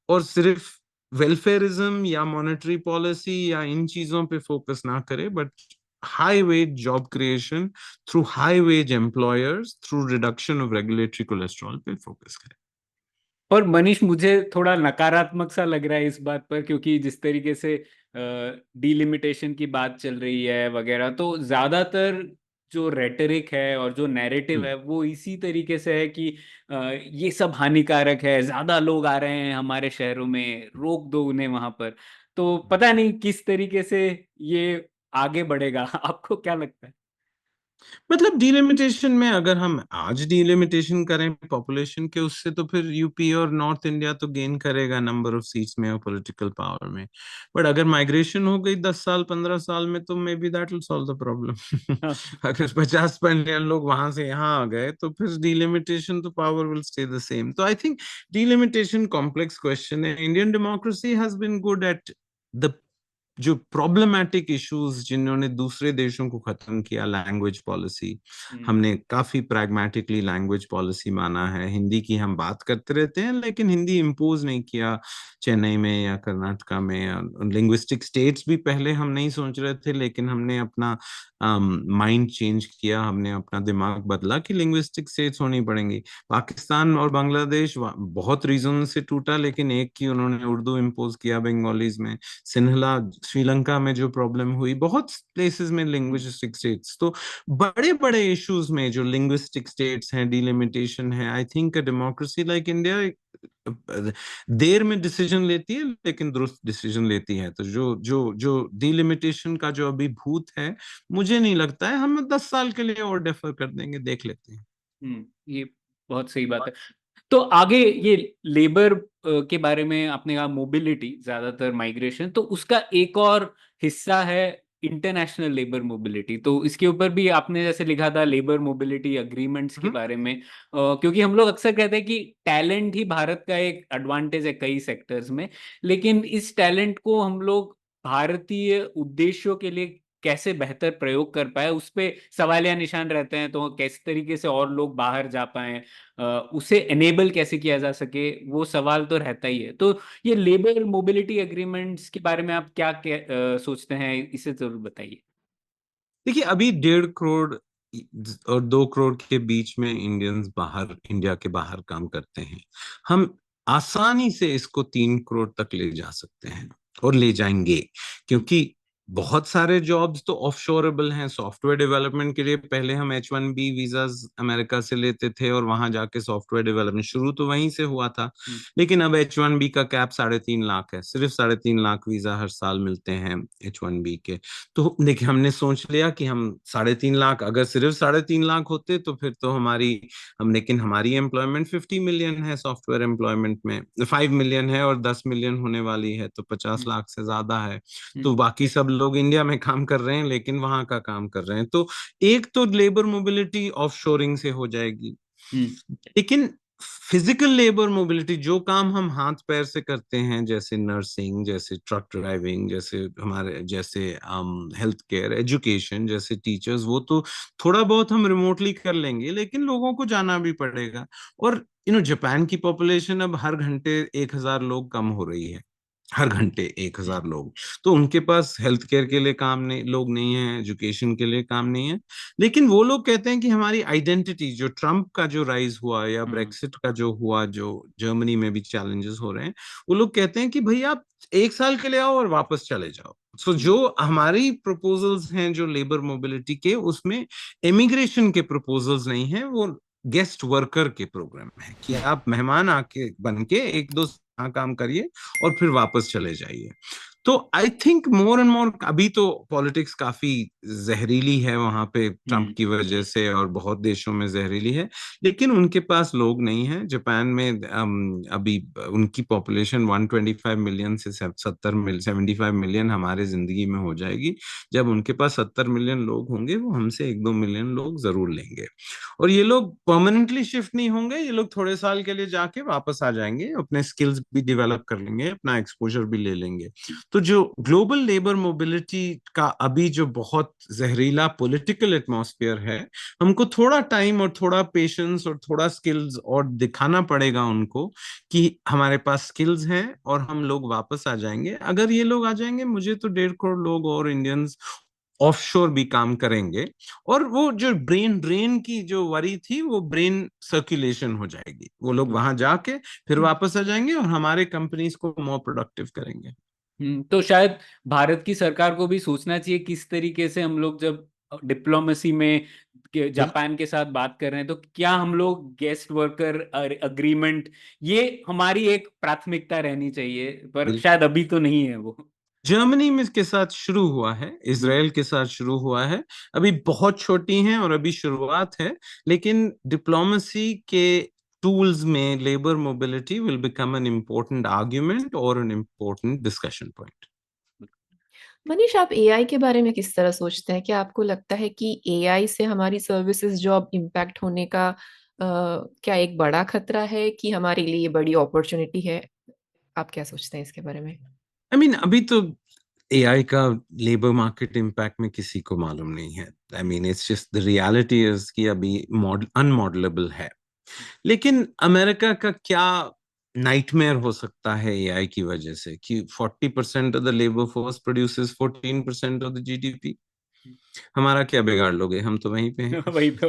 और सिर्फ वेलफेयरिज्म या मॉनेटरी पॉलिसी या इन चीजों पे फोकस ना करे, but high wage job creation through high wage employers, through reduction of regulatory cholesterol पे फोकस करें। और मनीष, मुझे थोड़ा नकारात्मक सा लग रहा है इस बात पर, क्योंकि जिस तरीके से डीलिमिटेशन की बात चल रही है वगैरह, तो ज्यादातर जो रेटरिक है और जो नैरेटिव है वो इसी तरीके से है कि ये सब हानिकारक है, ज्यादा लोग आ रहे हैं हमारे शहरों में, रोक दो उन्हें वहां पर। तो पता नहीं किस तरीके से ये आगे बढ़ेगा। आपको क्या लगता है? मतलब डिलिमिटेशन में, अगर हम आज डिलिमिटेशन करें पॉपुलेशन के, उससे तो फिर यूपी और नॉर्थ इंडिया तो गेन करेगा नंबर ऑफ सीट्स में और पॉलिटिकल पावर में। बट अगर माइग्रेशन हो गई 10 साल 15 साल में, तो may be that will solve the problem. अगर 50 मिलियन लोग वहां से यहाँ आ गए तो फिर डिलिमिटेशन, तो power will stay the same. तो I think delimitation complex question है। Indian democracy has been good at the जो प्रॉब्लमेटिक इश्यूज जिन्होंने दूसरे देशों को खत्म किया, लैंग्वेज पॉलिसी, हमने काफी प्रैग्मेटिकली लैंग्वेज पॉलिसी माना है। हिंदी की हम बात करते रहते हैं, लेकिन हिंदी इम्पोज नहीं किया चेन्नई में या कर्नाटका में। लिंग्विस्टिक स्टेट्स भी पहले हम नहीं सोच रहे थे, लेकिन हमने अपना माइंड चेंज किया, हमने अपना दिमाग बदला कि लिंग्विस्टिक स्टेट्स होनी पड़ेंगी। पाकिस्तान और बांग्लादेश बहुत रीजन से टूटा, लेकिन एक की उन्होंने उर्दू इम्पोज किया बंगालीज में। सिन्हला श्रीलंका में जो प्रॉब्लम हुई, बहुत प्लेसेस में लिंग्विस्टिक स्टेट्स, तो बड़े बड़े इश्यूज में जो लिंग्विस्टिक स्टेट्स हैं, डिलिमिटेशन है, I think democracy like India there में डिसीजन लेती है लेकिन दुरुस्त डिसीजन लेती है। तो जो जो जो डिलिमिटेशन का जो अभी भूत है, मुझे नहीं लगता है हम 10 साल के लिए और डेफर कर देंगे, देख लेते हैं। ये बहुत सही बात है। तो आगे ये लेबर के बारे में आपने कहा, मोबिलिटी, ज्यादातर माइग्रेशन, तो उसका एक और हिस्सा है इंटरनेशनल लेबर मोबिलिटी। तो इसके ऊपर भी आपने जैसे लिखा था लेबर मोबिलिटी अग्रीमेंट्स के बारे में, क्योंकि हम लोग अक्सर कहते हैं कि टैलेंट ही भारत का एक एडवांटेज है कई सेक्टर्स में, लेकिन इस टैलेंट को हम लोग भारतीय उद्देश्यों के लिए कैसे बेहतर प्रयोग कर पाए, उस पे सवालिया निशान रहते हैं। तो किस तरीके से और लोग बाहर जा पाए, उसे एनेबल कैसे किया जा सके, वो सवाल तो रहता ही है। तो ये लेबर मोबिलिटी एग्रीमेंट्स के बारे में आप क्या सोचते हैं, इसे जरूर बताइए। देखिए, अभी 1.5 करोड़ और 2 करोड़ के बीच में इंडियंस बाहर, इंडिया के बाहर काम करते हैं। हम आसानी से इसको 3 करोड़ तक ले जा सकते हैं और ले जाएंगे, क्योंकि बहुत सारे जॉब्स तो ऑफशोरेबल हैं। सॉफ्टवेयर डेवलपमेंट के लिए पहले हम H1B वीजास अमेरिका से लेते थे और वहां जाके सॉफ्टवेयर डेवलपमेंट शुरू तो वहीं से हुआ था। लेकिन अब H1B का कैप 3.5 लाख है, सिर्फ 3.5 लाख वीजा हर साल मिलते हैं H1B के। तो देखिए, हमने सोच लिया कि हम 3.5 लाख, अगर सिर्फ 3.5 लाख होते तो फिर तो लेकिन हमारी एम्प्लॉयमेंट 50 मिलियन है, सॉफ्टवेयर एम्प्लॉयमेंट में 5 मिलियन है और 10 मिलियन होने वाली है, तो 50 लाख से ज्यादा है। तो बाकी सब लोग इंडिया में काम कर रहे हैं लेकिन वहां का काम कर रहे हैं। तो एक तो लेबर मोबिलिटी ऑफशोरिंग से हो जाएगी, लेकिन फिजिकल लेबर मोबिलिटी, जो काम हम हाथ पैर से करते हैं, जैसे नर्सिंग, जैसे ट्रक ड्राइविंग, जैसे हेल्थ केयर, एजुकेशन, जैसे टीचर्स, वो तो थोड़ा बहुत हम रिमोटली कर लेंगे, लेकिन लोगों को जाना भी पड़ेगा। और जापान की पॉपुलेशन अब हर घंटे 1,000 लोग कम हो रही है, हर घंटे 1,000 लोग। तो उनके पास हेल्थ केयर के लिए काम नहीं, लोग नहीं है, एजुकेशन के लिए काम नहीं है। लेकिन वो लोग कहते हैं कि हमारी आइडेंटिटी, जो ट्रम्प का जो राइज हुआ या ब्रेक्सिट का जो हुआ, जो जर्मनी में भी चैलेंजेस हो रहे हैं, वो लोग कहते हैं कि भाई आप 1 साल के लिए आओ और वापस चले जाओ। सो जो हमारी प्रपोजल्स हैं जो लेबर मोबिलिटी के, उसमें इमिग्रेशन के प्रपोजल्स नहीं है, वो गेस्ट वर्कर के प्रोग्राम है कि आप मेहमान आके बन के 1-2 काम करिए और फिर वापस चले जाइए। तो I think more and more, अभी तो पॉलिटिक्स काफी जहरीली है वहां पे ट्रम्प की वजह से, और बहुत देशों में जहरीली है, लेकिन उनके पास लोग नहीं है। जापान में अभी उनकी पॉपुलेशन 125 मिलियन से 75 मिलियन हमारे जिंदगी में हो जाएगी। जब उनके पास 70 मिलियन लोग होंगे, वो हमसे 1-2 मिलियन लोग जरूर लेंगे। और ये लोग परमानेंटली शिफ्ट नहीं होंगे, ये लोग थोड़े साल के लिए जाके वापस आ जाएंगे, अपने स्किल्स भी डेवलप कर लेंगे, अपना एक्सपोजर भी ले लेंगे। तो जो ग्लोबल लेबर मोबिलिटी का अभी जो बहुत जहरीला पॉलिटिकल एटमॉस्फेयर है, हमको थोड़ा टाइम और थोड़ा पेशेंस और थोड़ा स्किल्स और दिखाना पड़ेगा उनको कि हमारे पास स्किल्स हैं और हम लोग वापस आ जाएंगे। अगर ये लोग आ जाएंगे, मुझे तो 1.5 करोड़ लोग और इंडियंस ऑफशोर भी काम करेंगे, और वो जो ब्रेन ड्रेन की जो वरी थी, वो ब्रेन सर्कुलेशन हो जाएगी। वो लोग वहां जाके फिर वापस आ जाएंगे और हमारे कंपनीज को मोर प्रोडक्टिव करेंगे। तो शायद भारत की सरकार को भी सोचना चाहिए किस तरीके से हम लोग जब डिप्लोमेसी में जापान के साथ बात कर रहे हैं, तो क्या हम लोग गेस्ट वर्कर अग्रीमेंट, ये हमारी एक प्राथमिकता रहनी चाहिए, पर शायद अभी तो नहीं है वो। जर्मनी में इसके साथ शुरू हुआ है, इसराइल के साथ शुरू हुआ है, अभी बहुत छोटी हैं और अभी शुरुआत है, लेकिन डिप्लोमेसी के टूल्स में labour mobility will become an important argument और an important discussion point. Manish, आप एआई के बारे में किस तरह सोचते हैं? क्या आपको लगता है कि एआई से हमारी सर्विसेज जॉब इम्पैक्ट होने का क्या एक बड़ा खतरा है, कि हमारे लिए ये बड़ी अपॉर्चुनिटी है? आप क्या सोचते हैं इसके बारे में? आई मीन, अभी तो एआई का लेबर मार्केट इम्पैक्ट में किसी को मालूम नहीं है। I mean, it's just the reality is कि अभी अनमॉडलेबल है। लेकिन अमेरिका का क्या नाइटमेयर हो सकता है एआई की वजह से, कि 40% of the labour force produces 14% of the GDP. हमारा क्या बिगाड़ लोगे, हम तो वहीं पे हैं। वही तो।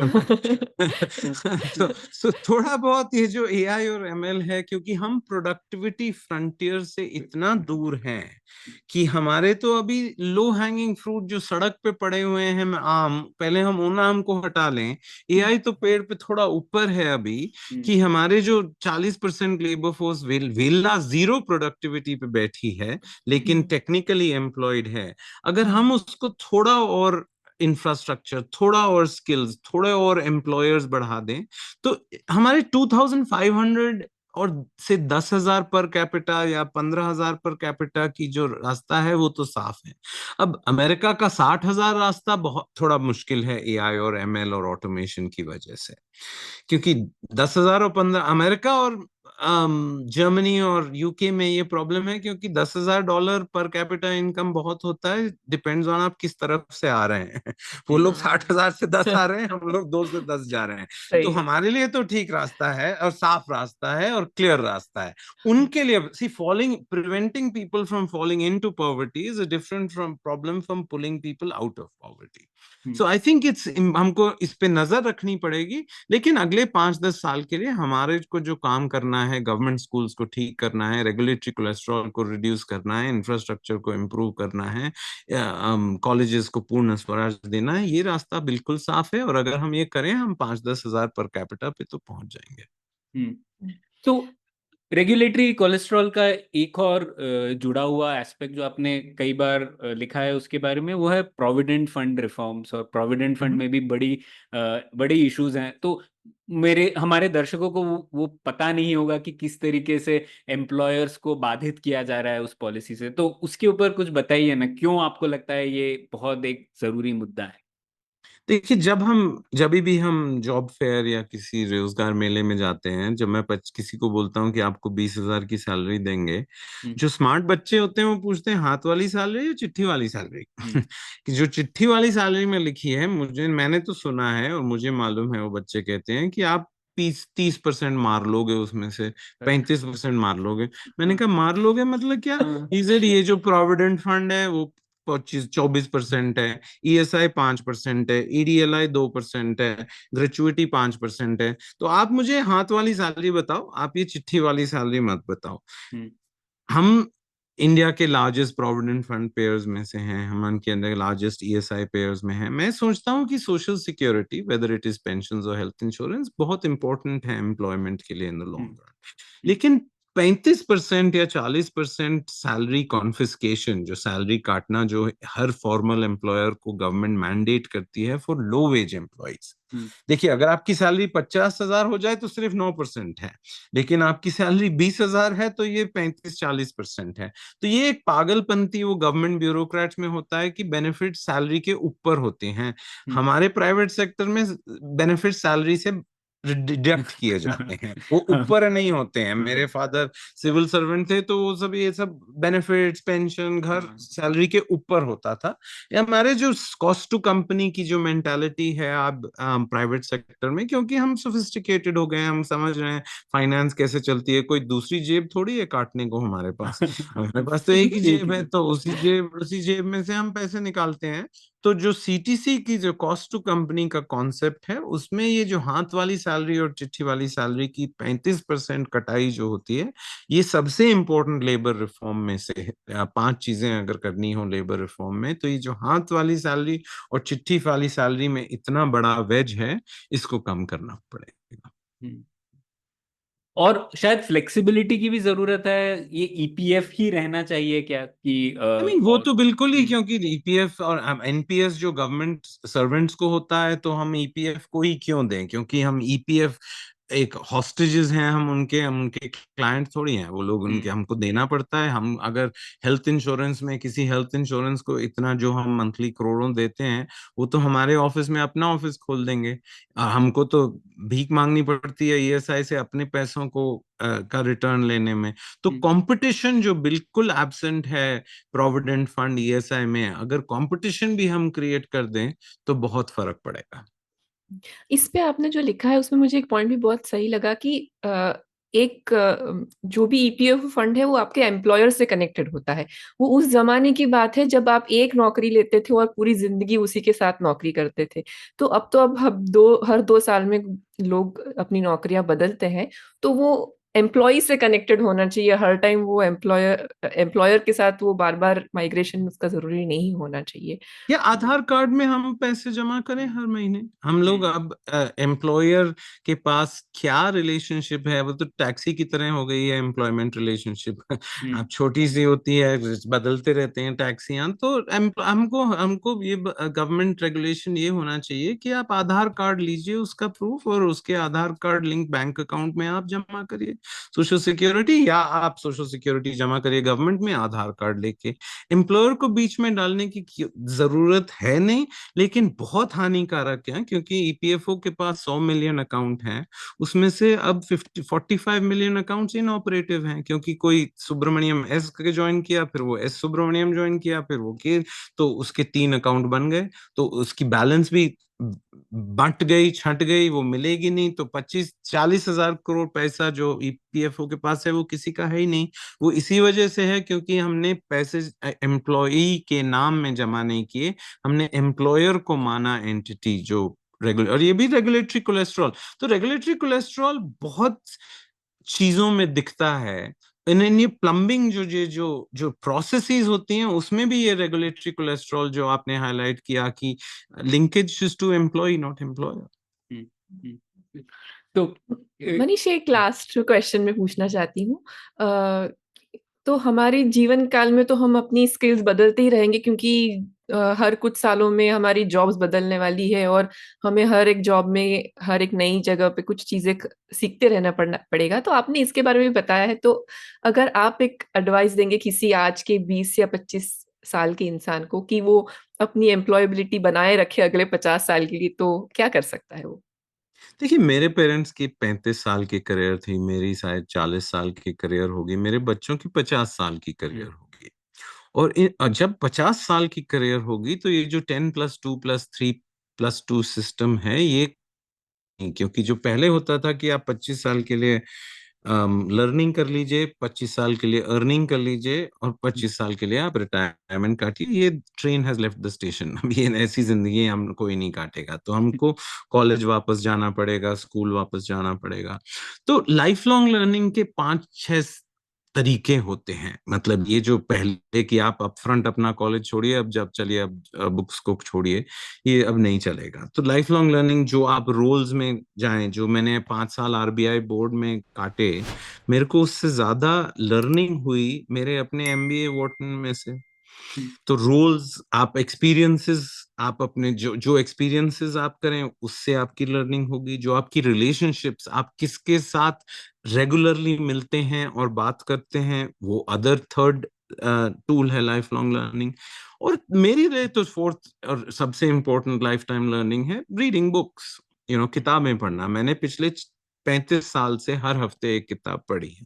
तो थोड़ा बहुत ये जो एआई और एमएल है, क्योंकि हम प्रोडक्टिविटी फ्रंटियर से इतना दूर हैं कि हमारे तो अभी लो हैंगिंग फ्रूट जो सड़क पे पड़े हुए हैं, आम, पहले हम उन आम को हटा लें, एआई तो पेड़ पे थोड़ा ऊपर है अभी, कि हमारे जो 40% लेबर फोर्स वेला जीरो प्रोडक्टिविटी पे बैठी है लेकिन टेक्निकली एम्प्लॉयड है, अगर हम उसको थोड़ा और इंफ्रास्ट्रक्चर, थोड़ा और स्किल्स, थोड़े और एम्प्लॉयर्स बढ़ा दें, तो हमारे 2500 और से 10,000 पर कैपिटा या 15,000 पर कैपिटा की जो रास्ता है वो तो साफ है। अब अमेरिका का 60,000 रास्ता बहुत थोड़ा मुश्किल है एआई और एमएल और ऑटोमेशन की वजह से, क्योंकि 10,000 और 15, अमेरिका और जर्मनी और यूके में ये प्रॉब्लम है, क्योंकि $10,000 पर कैपिटा इनकम बहुत होता है, डिपेंड्स ऑन आप किस तरफ से आ रहे हैं। वो लोग 60,000 से 10 आ रहे हैं, हम लोग 2 से 10 जा रहे हैं। तो सही है। हमारे लिए तो ठीक रास्ता है और साफ रास्ता है और क्लियर रास्ता है। उनके लिए see preventing people from falling into poverty is a different from problem from pulling people out of poverty. So I think हमको इस पे नजर रखनी पड़ेगी, लेकिन अगले 5-10 साल के लिए हमारे को जो काम करना है, गवर्नमेंट स्कूल्स को ठीक करना है, रेगुलेटरी कोलेस्ट्रॉल को रिड्यूस करना है, इंफ्रास्ट्रक्चर को इम्प्रूव करना है, कॉलेजेस को पूर्ण स्वराज देना है, ये रास्ता बिल्कुल साफ है। और अगर हम ये करें, हम 5-10 हजार पर कैपिटा पे तो पहुंच जाएंगे। तो रेगुलेटरी कोलेस्ट्रॉल का एक और जुड़ा हुआ एस्पेक्ट जो आपने कई बार लिखा है उसके बारे में, वो है प्रोविडेंट फंड रिफॉर्म्स। और प्रोविडेंट फंड में भी बड़ी इश्यूज हैं। तो हमारे दर्शकों को वो पता नहीं होगा कि किस तरीके से एम्प्लॉयर्स को बाधित किया जा रहा है उस पॉलिसी से। तो उसके ऊपर कुछ बताइए ना, क्यों आपको लगता है ये बहुत एक जरूरी मुद्दा है? देखिए, जब भी हम जॉब फेयर या किसी रोजगार मेले में जाते हैं, जब मैं किसी को बोलता हूँ कि आपको 20,000 की सैलरी देंगे, जो स्मार्ट बच्चे होते हैं वो पूछते हैं हाथ वाली सैलरी या चिट्ठी वाली सैलरी। कि जो चिट्ठी वाली सैलरी में लिखी है, मैंने तो सुना है और मुझे मालूम है, वो बच्चे कहते हैं कि आप 30% मार लोगे, उसमें से 35% मार लोगे। मैंने कहा मार लोगे मतलब क्या? ये जो प्रोविडेंट फंड है वो 24% है, ईएसआई 5% है, ईडीएलआई 2% है, ग्रेचुइटी 5% है। तो आप मुझे हाथ वाली सैलरी बताओ, आप ये चिट्ठी वाली सैलरी मत बताओ। हम इंडिया के लार्जेस्ट प्रोविडेंट फंड पेयर्स में से हैं, हम उनके अंदर लार्जेस्ट ईएसआई पेयर्स में हैं। मैं सोचता हूँ कि social security, whether it is pensions और हेल्थ इंश्योरेंस, बहुत इंपॉर्टेंट है एम्प्लॉयमेंट के लिए इन द लॉन्ग रन। लेकिन 35% या 40% सैलरी कॉन्फिस्केशन, जो सैलरी काटना, जो हर फॉर्मल एम्प्लॉयर को गवर्नमेंट मैंडेट करती है फॉर लो वेज एम्प्लॉइज। देखिए, अगर आपकी सैलरी 50,000 हो जाए तो सिर्फ 9% है, लेकिन आपकी सैलरी 20,000 है तो ये 35-40% है। तो ये एक पागलपंती वो गवर्नमेंट ब्यूरोक्रेट्स में होता है कि बेनिफिट सैलरी के ऊपर होते हैं। हमारे प्राइवेट सेक्टर में बेनिफिट सैलरी से डिडक्ट किए जाते हैं, वो ऊपर नहीं होते हैं। मेरे फादर सिविल सर्वेंट थे, तो वो सब ये सब बेनिफिट्स, पेंशन, घर सैलरी के ऊपर होता था। हमारे जो कॉस्ट टू कंपनी की जो मेंटालिटी है आप प्राइवेट सेक्टर में, क्योंकि हम सोफिस्टिकेटेड हो गए हैं, हम समझ रहे हैं फाइनेंस कैसे चलती है, कोई दूसरी जेब थोड़ी है काटने को हमारे पास। हमारे पास तो एक ही जेब है, तो उसी जेब में से हम पैसे निकालते हैं। तो जो सीटीसी की जो कॉस्ट टू कंपनी का कॉन्सेप्ट है, उसमें ये जो हाथ वाली सैलरी और चिट्ठी वाली सैलरी की 35% कटाई जो होती है, ये सबसे इंपॉर्टेंट लेबर रिफॉर्म में से है। 5 चीजें अगर करनी हो लेबर रिफॉर्म में, तो ये जो हाथ वाली सैलरी और चिट्ठी वाली सैलरी में इतना बड़ा वेज है, इसको कम करना पड़ेगा। और शायद फ्लेक्सिबिलिटी की भी जरूरत है। ये ईपीएफ ही रहना चाहिए क्या कि वो तो बिल्कुल ही, क्योंकि ईपीएफ और एनपीएस जो गवर्नमेंट सर्वेंट्स को होता है, तो हम ईपीएफ को ही क्यों दें? क्योंकि हम ईपीएफ एक हॉस्टेजेस हैं, हम उनके क्लाइंट थोड़ी हैं, वो लोग उनके हमको देना पड़ता है। हम अगर हेल्थ इंश्योरेंस में किसी हेल्थ इंश्योरेंस को इतना जो हम मंथली करोड़ों देते हैं, वो तो हमारे ऑफिस में अपना ऑफिस खोल देंगे। हमको तो भीख मांगनी पड़ती है ईएसआई से अपने पैसों को का रिटर्न लेने में। तो कंपटीशन जो बिल्कुल एब्सेंट है प्रोविडेंट फंड ईएसआई में, अगर कंपटीशन भी हम क्रिएट कर दें तो बहुत फर्क पड़ेगा। इस पे आपने जो लिखा है उसमें मुझे एक पॉइंट भी बहुत सही लगा कि एक जो भी ईपीएफ फंड है वो आपके एम्प्लॉयर से कनेक्टेड होता है। वो उस जमाने की बात है जब आप एक नौकरी लेते थे और पूरी जिंदगी उसी के साथ नौकरी करते थे। तो अब तो अब हम हर 2 साल में लोग अपनी नौकरियां बदलते हैं। तो वो एम्प्लॉय से कनेक्टेड होना चाहिए हर टाइम। वो एम्प्लॉयर के साथ वो बार बार माइग्रेशन उसका जरूरी नहीं होना चाहिए। या आधार कार्ड में हम पैसे जमा करें हर महीने। हम लोग अब एम्प्लॉयर के पास क्या रिलेशनशिप है, वो तो टैक्सी की तरह हो गई है एम्प्लॉयमेंट रिलेशनशिप। अब छोटी सी होती है, बदलते रहते हैं टैक्सियां। तो हमको हमको ये गवर्नमेंट रेगुलेशन ये होना चाहिए कि आप आधार कार्ड लीजिए, उसका प्रूफ, और उसके आधार कार्ड लिंक बैंक अकाउंट में आप जमा करिए सोशल सिक्योरिटी, या आप सोशल सिक्योरिटी जमा करिए गवर्नमेंट में आधार कार्ड लेके। एम्प्लॉयर को बीच में डालने की जरूरत है नहीं, लेकिन बहुत हानिकारक है, क्योंकि ईपीएफओ के पास 100 मिलियन अकाउंट हैं, उसमें से अब 45 मिलियन अकाउंट्स इनऑपरेटिव हैं, क्योंकि कोई सुब्रमण्यम एस के ज्वाइन किया, फिर वो एस सुब्रमण्यम ज्वाइन किया, फिर वो के, तो उसके 3 अकाउंट बन गए, तो उसकी बैलेंस भी बंट गई, छंट गई, वो मिलेगी नहीं। तो 25-40 हजार करोड़ पैसा जो ईपीएफओ के पास है वो किसी का है ही नहीं। वो इसी वजह से है क्योंकि हमने पैसे एम्प्लॉई के नाम में जमा नहीं किए, हमने एम्प्लॉयर को माना एंटिटी जो रेगुलर। और ये भी रेगुलेटरी कोलेस्ट्रॉल, तो रेगुलेटरी कोलेस्ट्रॉल बहुत चीजों में दिखता है। इन ये प्लम्बिंग जो प्रोसेसेस होती हैं उसमें भी ये रेगुलेटरी कोलेस्ट्रॉल जो आपने हाईलाइट किया कि linkage is to employ not employer. तो मनीष, एक लास्ट क्वेश्चन में पूछना चाहती हूँ। तो हमारे जीवन काल में तो हम अपनी स्किल्स बदलते ही रहेंगे, क्योंकि हर कुछ सालों में हमारी जॉब्स बदलने वाली है और हमें हर एक जॉब में हर एक नई जगह पे कुछ चीजें सीखते रहना पड़ेगा। तो आपने इसके बारे में भी बताया है, तो अगर आप एक एडवाइस देंगे किसी आज के 20 या 25 साल के इंसान को कि वो अपनी एम्प्लॉयबिलिटी बनाए रखे अगले 50 साल के लिए, तो क्या कर सकता है वो? देखिए, मेरे पेरेंट्स की 35 साल की करियर थी, मेरी शायद 40 साल की करियर होगी, मेरे बच्चों की 50 साल की करियर होगी। और जब 50 साल की करियर होगी तो ये जो 10+2+3+2 सिस्टम है, ये क्योंकि जो पहले होता था कि आप 25 साल के लिए लर्निंग कर लीजिए, 25 साल के लिए अर्निंग कर लीजिए, और 25 साल के लिए आप रिटायरमेंट काटिए, ये train has left the station. अब ये ऐसी जिंदगी हम कोई नहीं काटेगा, तो हमको कॉलेज वापस जाना पड़ेगा, स्कूल वापस जाना पड़ेगा। तो लाइफ लॉन्ग लर्निंग के 5-6 तरीके होते हैं। मतलब ये जो पहले कि आप अपफ्रंट अपना कॉलेज छोड़िए, अब जब चलिए अब बुक्स को छोड़िए, ये अब नहीं चलेगा। तो लाइफ लॉन्ग लर्निंग जो आप रोल्स में जाएं, जो मैंने 5 साल आरबीआई बोर्ड में काटे, मेरे को उससे ज्यादा लर्निंग हुई मेरे अपने एमबीए वॉटन में से। तो रोल्स, आप एक्सपीरियंसेस, आप अपने जो जो एक्सपीरियंसेस आप करें उससे आपकी लर्निंग होगी। जो आपकी रिलेशनशिप्स, आप किसके साथ रेगुलरली मिलते हैं और बात करते हैं, वो अदर थर्ड टूल है लाइफ लॉन्ग लर्निंग। और मेरी लिए तो फोर्थ और सबसे इंपॉर्टेंट लाइफ टाइम लर्निंग है रीडिंग बुक्स। किताबें पढ़ना। मैंने पिछले 35 साल से हर हफ्ते एक किताब पढ़ी है,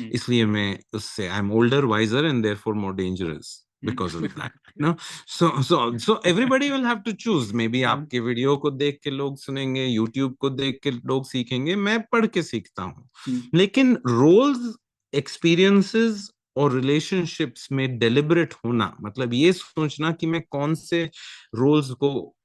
इसलिए मैं उससे I am older, wiser and therefore more dangerous because of that. No, so everybody will have to choose. Maybe आपके वीडियो को देख के लोग सुनेंगे, यूट्यूब को देख के लोग सीखेंगे, मैं पढ़ के सीखता हूँ। लेकिन रोल्स, एक्सपीरियंसेस और रिलेशनशिप्स में डेलिबरेट होना, मतलब ये सोचना कि मैं कौन से रोल्स को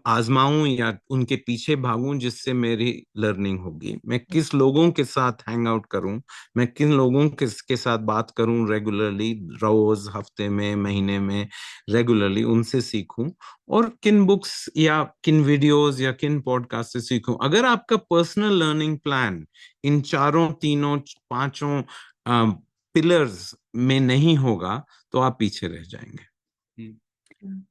आजमाऊं या उनके पीछे भागूं जिससे मेरी लर्निंग होगी, मैं किस लोगों के साथ हैंग आउट करूं, मैं किन लोगों के साथ बात करूं रेगुलरली, रोज, हफ्ते में, महीने में, रेगुलरली उनसे सीखूं, और किन बुक्स या किन वीडियोस या किन पॉडकास्ट से सीखूं। अगर आपका पर्सनल लर्निंग प्लान इन चारों, तीनों, पांचों पिलर्स में नहीं होगा तो आप पीछे रह जाएंगे।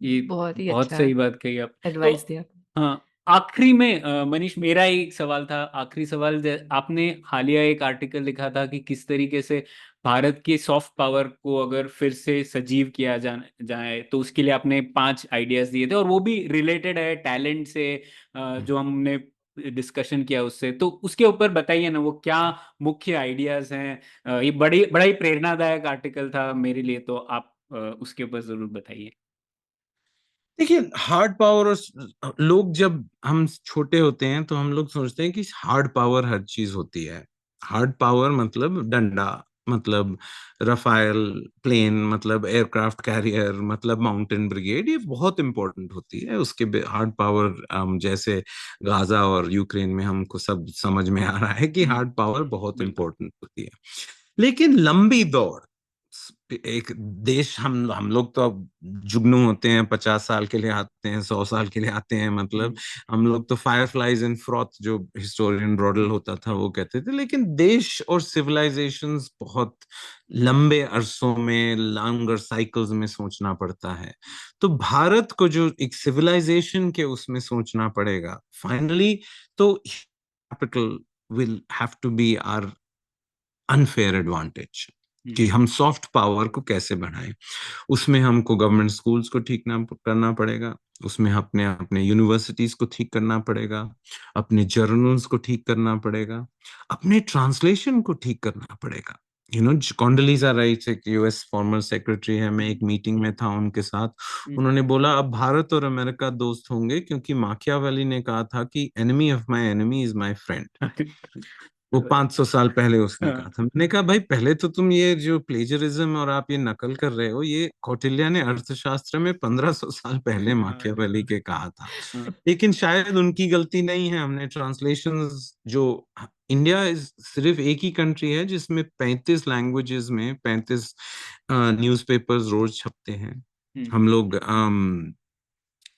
ये बहुत ही बहुत अच्छा सही बात कही आप। एडवाइस तो दिया। हाँ, आखिरी में मनीष, मेरा एक सवाल था, आखिरी सवाल। आपने हालिया एक आर्टिकल लिखा था कि किस तरीके से भारत के सॉफ्ट पावर को अगर फिर से सजीव किया जाए, तो उसके लिए आपने 5 आइडियाज दिए थे, और वो भी रिलेटेड है टैलेंट से, जो हमने डिस्कशन किया उससे। तो उसके ऊपर बताइए ना, वो क्या मुख्य आइडियाज हैं। ये बड़ा ही प्रेरणादायक आर्टिकल था मेरे लिए, तो आप उसके ऊपर जरूर बताइए। देखिए, हार्ड पावर, और लोग जब हम छोटे होते हैं तो हम लोग सोचते हैं कि हार्ड पावर हर चीज होती है। हार्ड पावर मतलब डंडा, मतलब रफाल प्लेन, मतलब एयरक्राफ्ट कैरियर, मतलब माउंटेन ब्रिगेड, ये बहुत इंपॉर्टेंट होती है। उसके हार्ड पावर जैसे गाजा और यूक्रेन में हमको सब समझ में आ रहा है कि हार्ड पावर बहुत बिल्कुल। इंपॉर्टेंट होती है। लेकिन लंबी दौड़, एक देश, हम लोग तो अब जुगनू होते हैं, 50 साल के लिए आते हैं, 100 साल के लिए आते हैं, मतलब हम लोग तो फायरफ्लाइज इन फ्रॉथ, जो हिस्टोरियन रॉडल होता था वो कहते थे। लेकिन देश और सिविलाइजेशंस बहुत लंबे अरसों में, लॉन्गर साइकिल्स में सोचना पड़ता है। तो भारत को जो एक सिविलाइजेशन के उसमें सोचना पड़ेगा फाइनली, तो capital will have to be our unfair advantage, कि हम सॉफ्ट पावर को कैसे बढ़ाएं। उसमें हमको गवर्नमेंट स्कूल्स को ठीक ना करना पड़ेगा, उसमें अपने अपने यूनिवर्सिटीज को ठीक करना पड़ेगा, अपने जर्नल्स को ठीक करना पड़ेगा, अपने ट्रांसलेशन को ठीक करना पड़ेगा। कॉन्डोलीजा राइस एक यूएस फॉर्मर सेक्रेटरी है, मैं एक मीटिंग में था उनके साथ, उन्होंने बोला अब भारत और अमेरिका दोस्त होंगे क्योंकि माकियावेली ने कहा था कि enemy of my enemy is my friend. वो 500 साल पहले उसने कहा था। मैंने कहा भाई पहले तो तुम ये जो प्लेजरिज्म और आप ये नकल कर रहे हो, ये कौटिल्य ने अर्थशास्त्र में 1500 साल पहले माकियावेली के कहा था। लेकिन शायद उनकी गलती नहीं है। हमने ट्रांसलेशंस जो, इंडिया सिर्फ एक ही कंट्री है जिसमें 35 लैंग्वेजेस में 35 न्यूज़पेपर्स रोज छपते हैं। हम लोग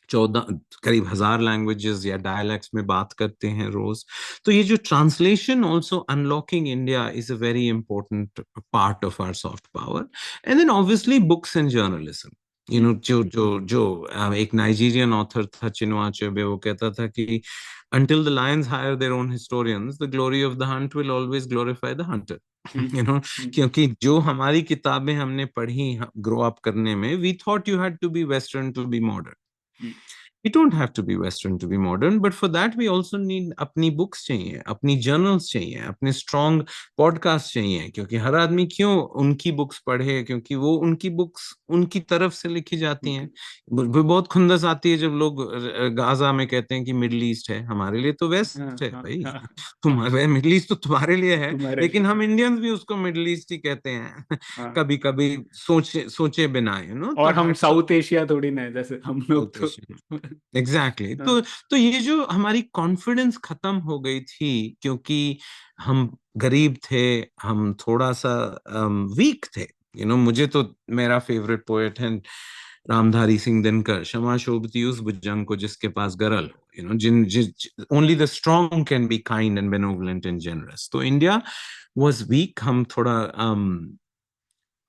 14 करीब 1000 लैंग्वेजेस या डायलैक्ट्स में बात करते हैं रोज। तो ये जो translation also unlocking India is a very important part of our soft power. And then obviously books and journalism. जो जो जो एक नाइजीरियन ऑथर था चिनुआ अचेबे, वो कहता था कि until the lions hire their own historians, the glory of the hunt will always glorify the hunter. क्योंकि जो हमारी किताबें हमने पढ़ी ग्रो अप करने में, we thought you had to be western to be modern. We don't have to be Western to be modern, but for that we also need अपनी books चाहिए, अपनी जर्नल्स चाहिए, अपने स्ट्रॉन्ग पॉडकास्ट चाहिए। क्योंकि हर आदमी क्यों उनकी बुक्स पढ़े, क्योंकि वो उनकी बुक्स उनकी तरफ से लिखी जाती हैं। बहुत खुंदस आती है जब लोग गाजा में कहते हैं कि मिडिल ईस्ट है, हमारे लिए तो वेस्ट है भाई। तुम्हारे मिडिल ईस्ट तो तुम्हारे लिए है, लेकिन हम इंडियंस भी उसको मिडिल ईस्ट ही कहते हैं कभी कभी सोचे बिना, और हम साउथ एशिया थोड़ी ना है, जैसे हम लोग तो एग्जैक्टली तो ये जो हमारी कॉन्फिडेंस खत्म हो गई थी, क्योंकि हम गरीब थे, हम थोड़ा सा वीक थे। मुझे तो मेरा फेवरेट पोएट है रामधारी सिंह दिनकर, क्षमा शोभती उस भुजंग को जिसके पास गरल हो। जिन only the strong can be kind and benevolent and generous. तो इंडिया वाज वीक, हम थोड़ा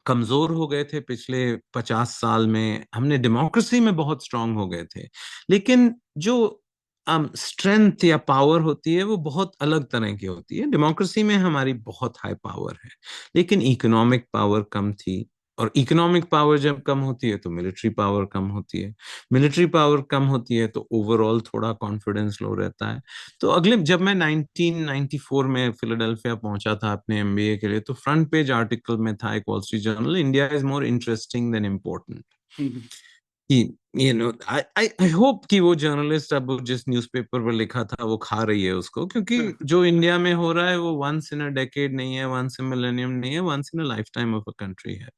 कमजोर हो गए थे पिछले 50 साल में। हमने डेमोक्रेसी में बहुत स्ट्रांग हो गए थे, लेकिन जो स्ट्रेंथ या पावर होती है वो बहुत अलग तरह की होती है। डेमोक्रेसी में हमारी बहुत हाई पावर है, लेकिन इकोनॉमिक पावर कम थी। और इकोनॉमिक पावर जब कम होती है तो मिलिट्री पावर कम होती है, मिलिट्री पावर कम होती है तो ओवरऑल थोड़ा कॉन्फिडेंस लो रहता है। तो अगले, जब मैं 1994 में फिलाडेल्फिया पहुंचा था अपने एमबीए के लिए, तो फ्रंट पेज आर्टिकल में था एक Wall Street Journal, India is more interesting than important. I hope कि वो जर्नलिस्ट अब जिस न्यूज़पेपर पर लिखा था वो खा रही है उसको, क्योंकि जो इंडिया में हो रहा है वो वंस इन अ डेकेड नहीं है, वंस इन मिलेनियम नहीं है, once in a lifetime of a country है।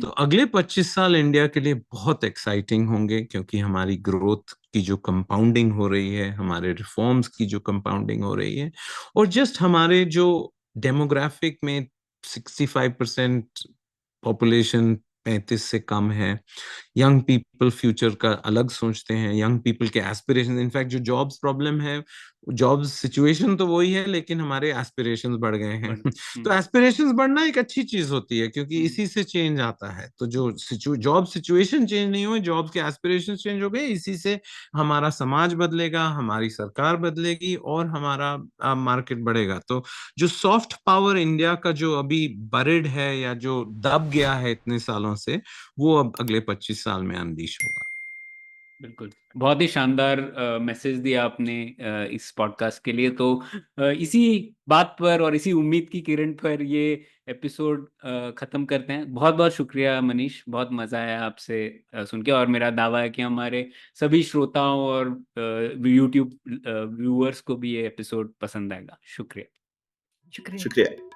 तो अगले 25 साल इंडिया के लिए बहुत एक्साइटिंग होंगे, क्योंकि हमारी ग्रोथ की जो कंपाउंडिंग हो रही है, हमारे रिफॉर्म्स की जो कंपाउंडिंग हो रही है, और जस्ट हमारे जो डेमोग्राफिक में 65% पॉपुलेशन 35 से कम है। यंग पीपल फ्यूचर का अलग सोचते हैं, यंग पीपल के एस्पिरेशन, इनफैक्ट जो जॉब्स प्रॉब्लम है, जॉब्स सिचुएशन तो वही है, लेकिन हमारे एस्पिरेशंस बढ़ गए हैं। तो एस्पिरेशंस बढ़ना एक अच्छी चीज होती है, क्योंकि इसी से चेंज आता है। तो जो जॉब सिचुएशन चेंज नहीं हुए, जॉब के एस्पिरेशंस चेंज हो गए, इसी से हमारा समाज बदलेगा, हमारी सरकार बदलेगी और हमारा मार्केट बढ़ेगा। तो जो सॉफ्ट पावर इंडिया का जो अभी बरिड है या जो दब गया है इतने सालों से, वो अब अगले 25 साल में अनलीश होगा। बिल्कुल, बहुत ही शानदार मैसेज दिया आपने इस पॉडकास्ट के लिए। तो इसी बात पर और इसी उम्मीद की किरण पर ये एपिसोड खत्म करते हैं। बहुत बहुत शुक्रिया मनीष, बहुत मजा आया आपसे सुन के, और मेरा दावा है कि हमारे सभी श्रोताओं और यूट्यूब व्यूअर्स को भी ये एपिसोड पसंद आएगा। शुक्रिया। शुक्रिया। शुक्रिया।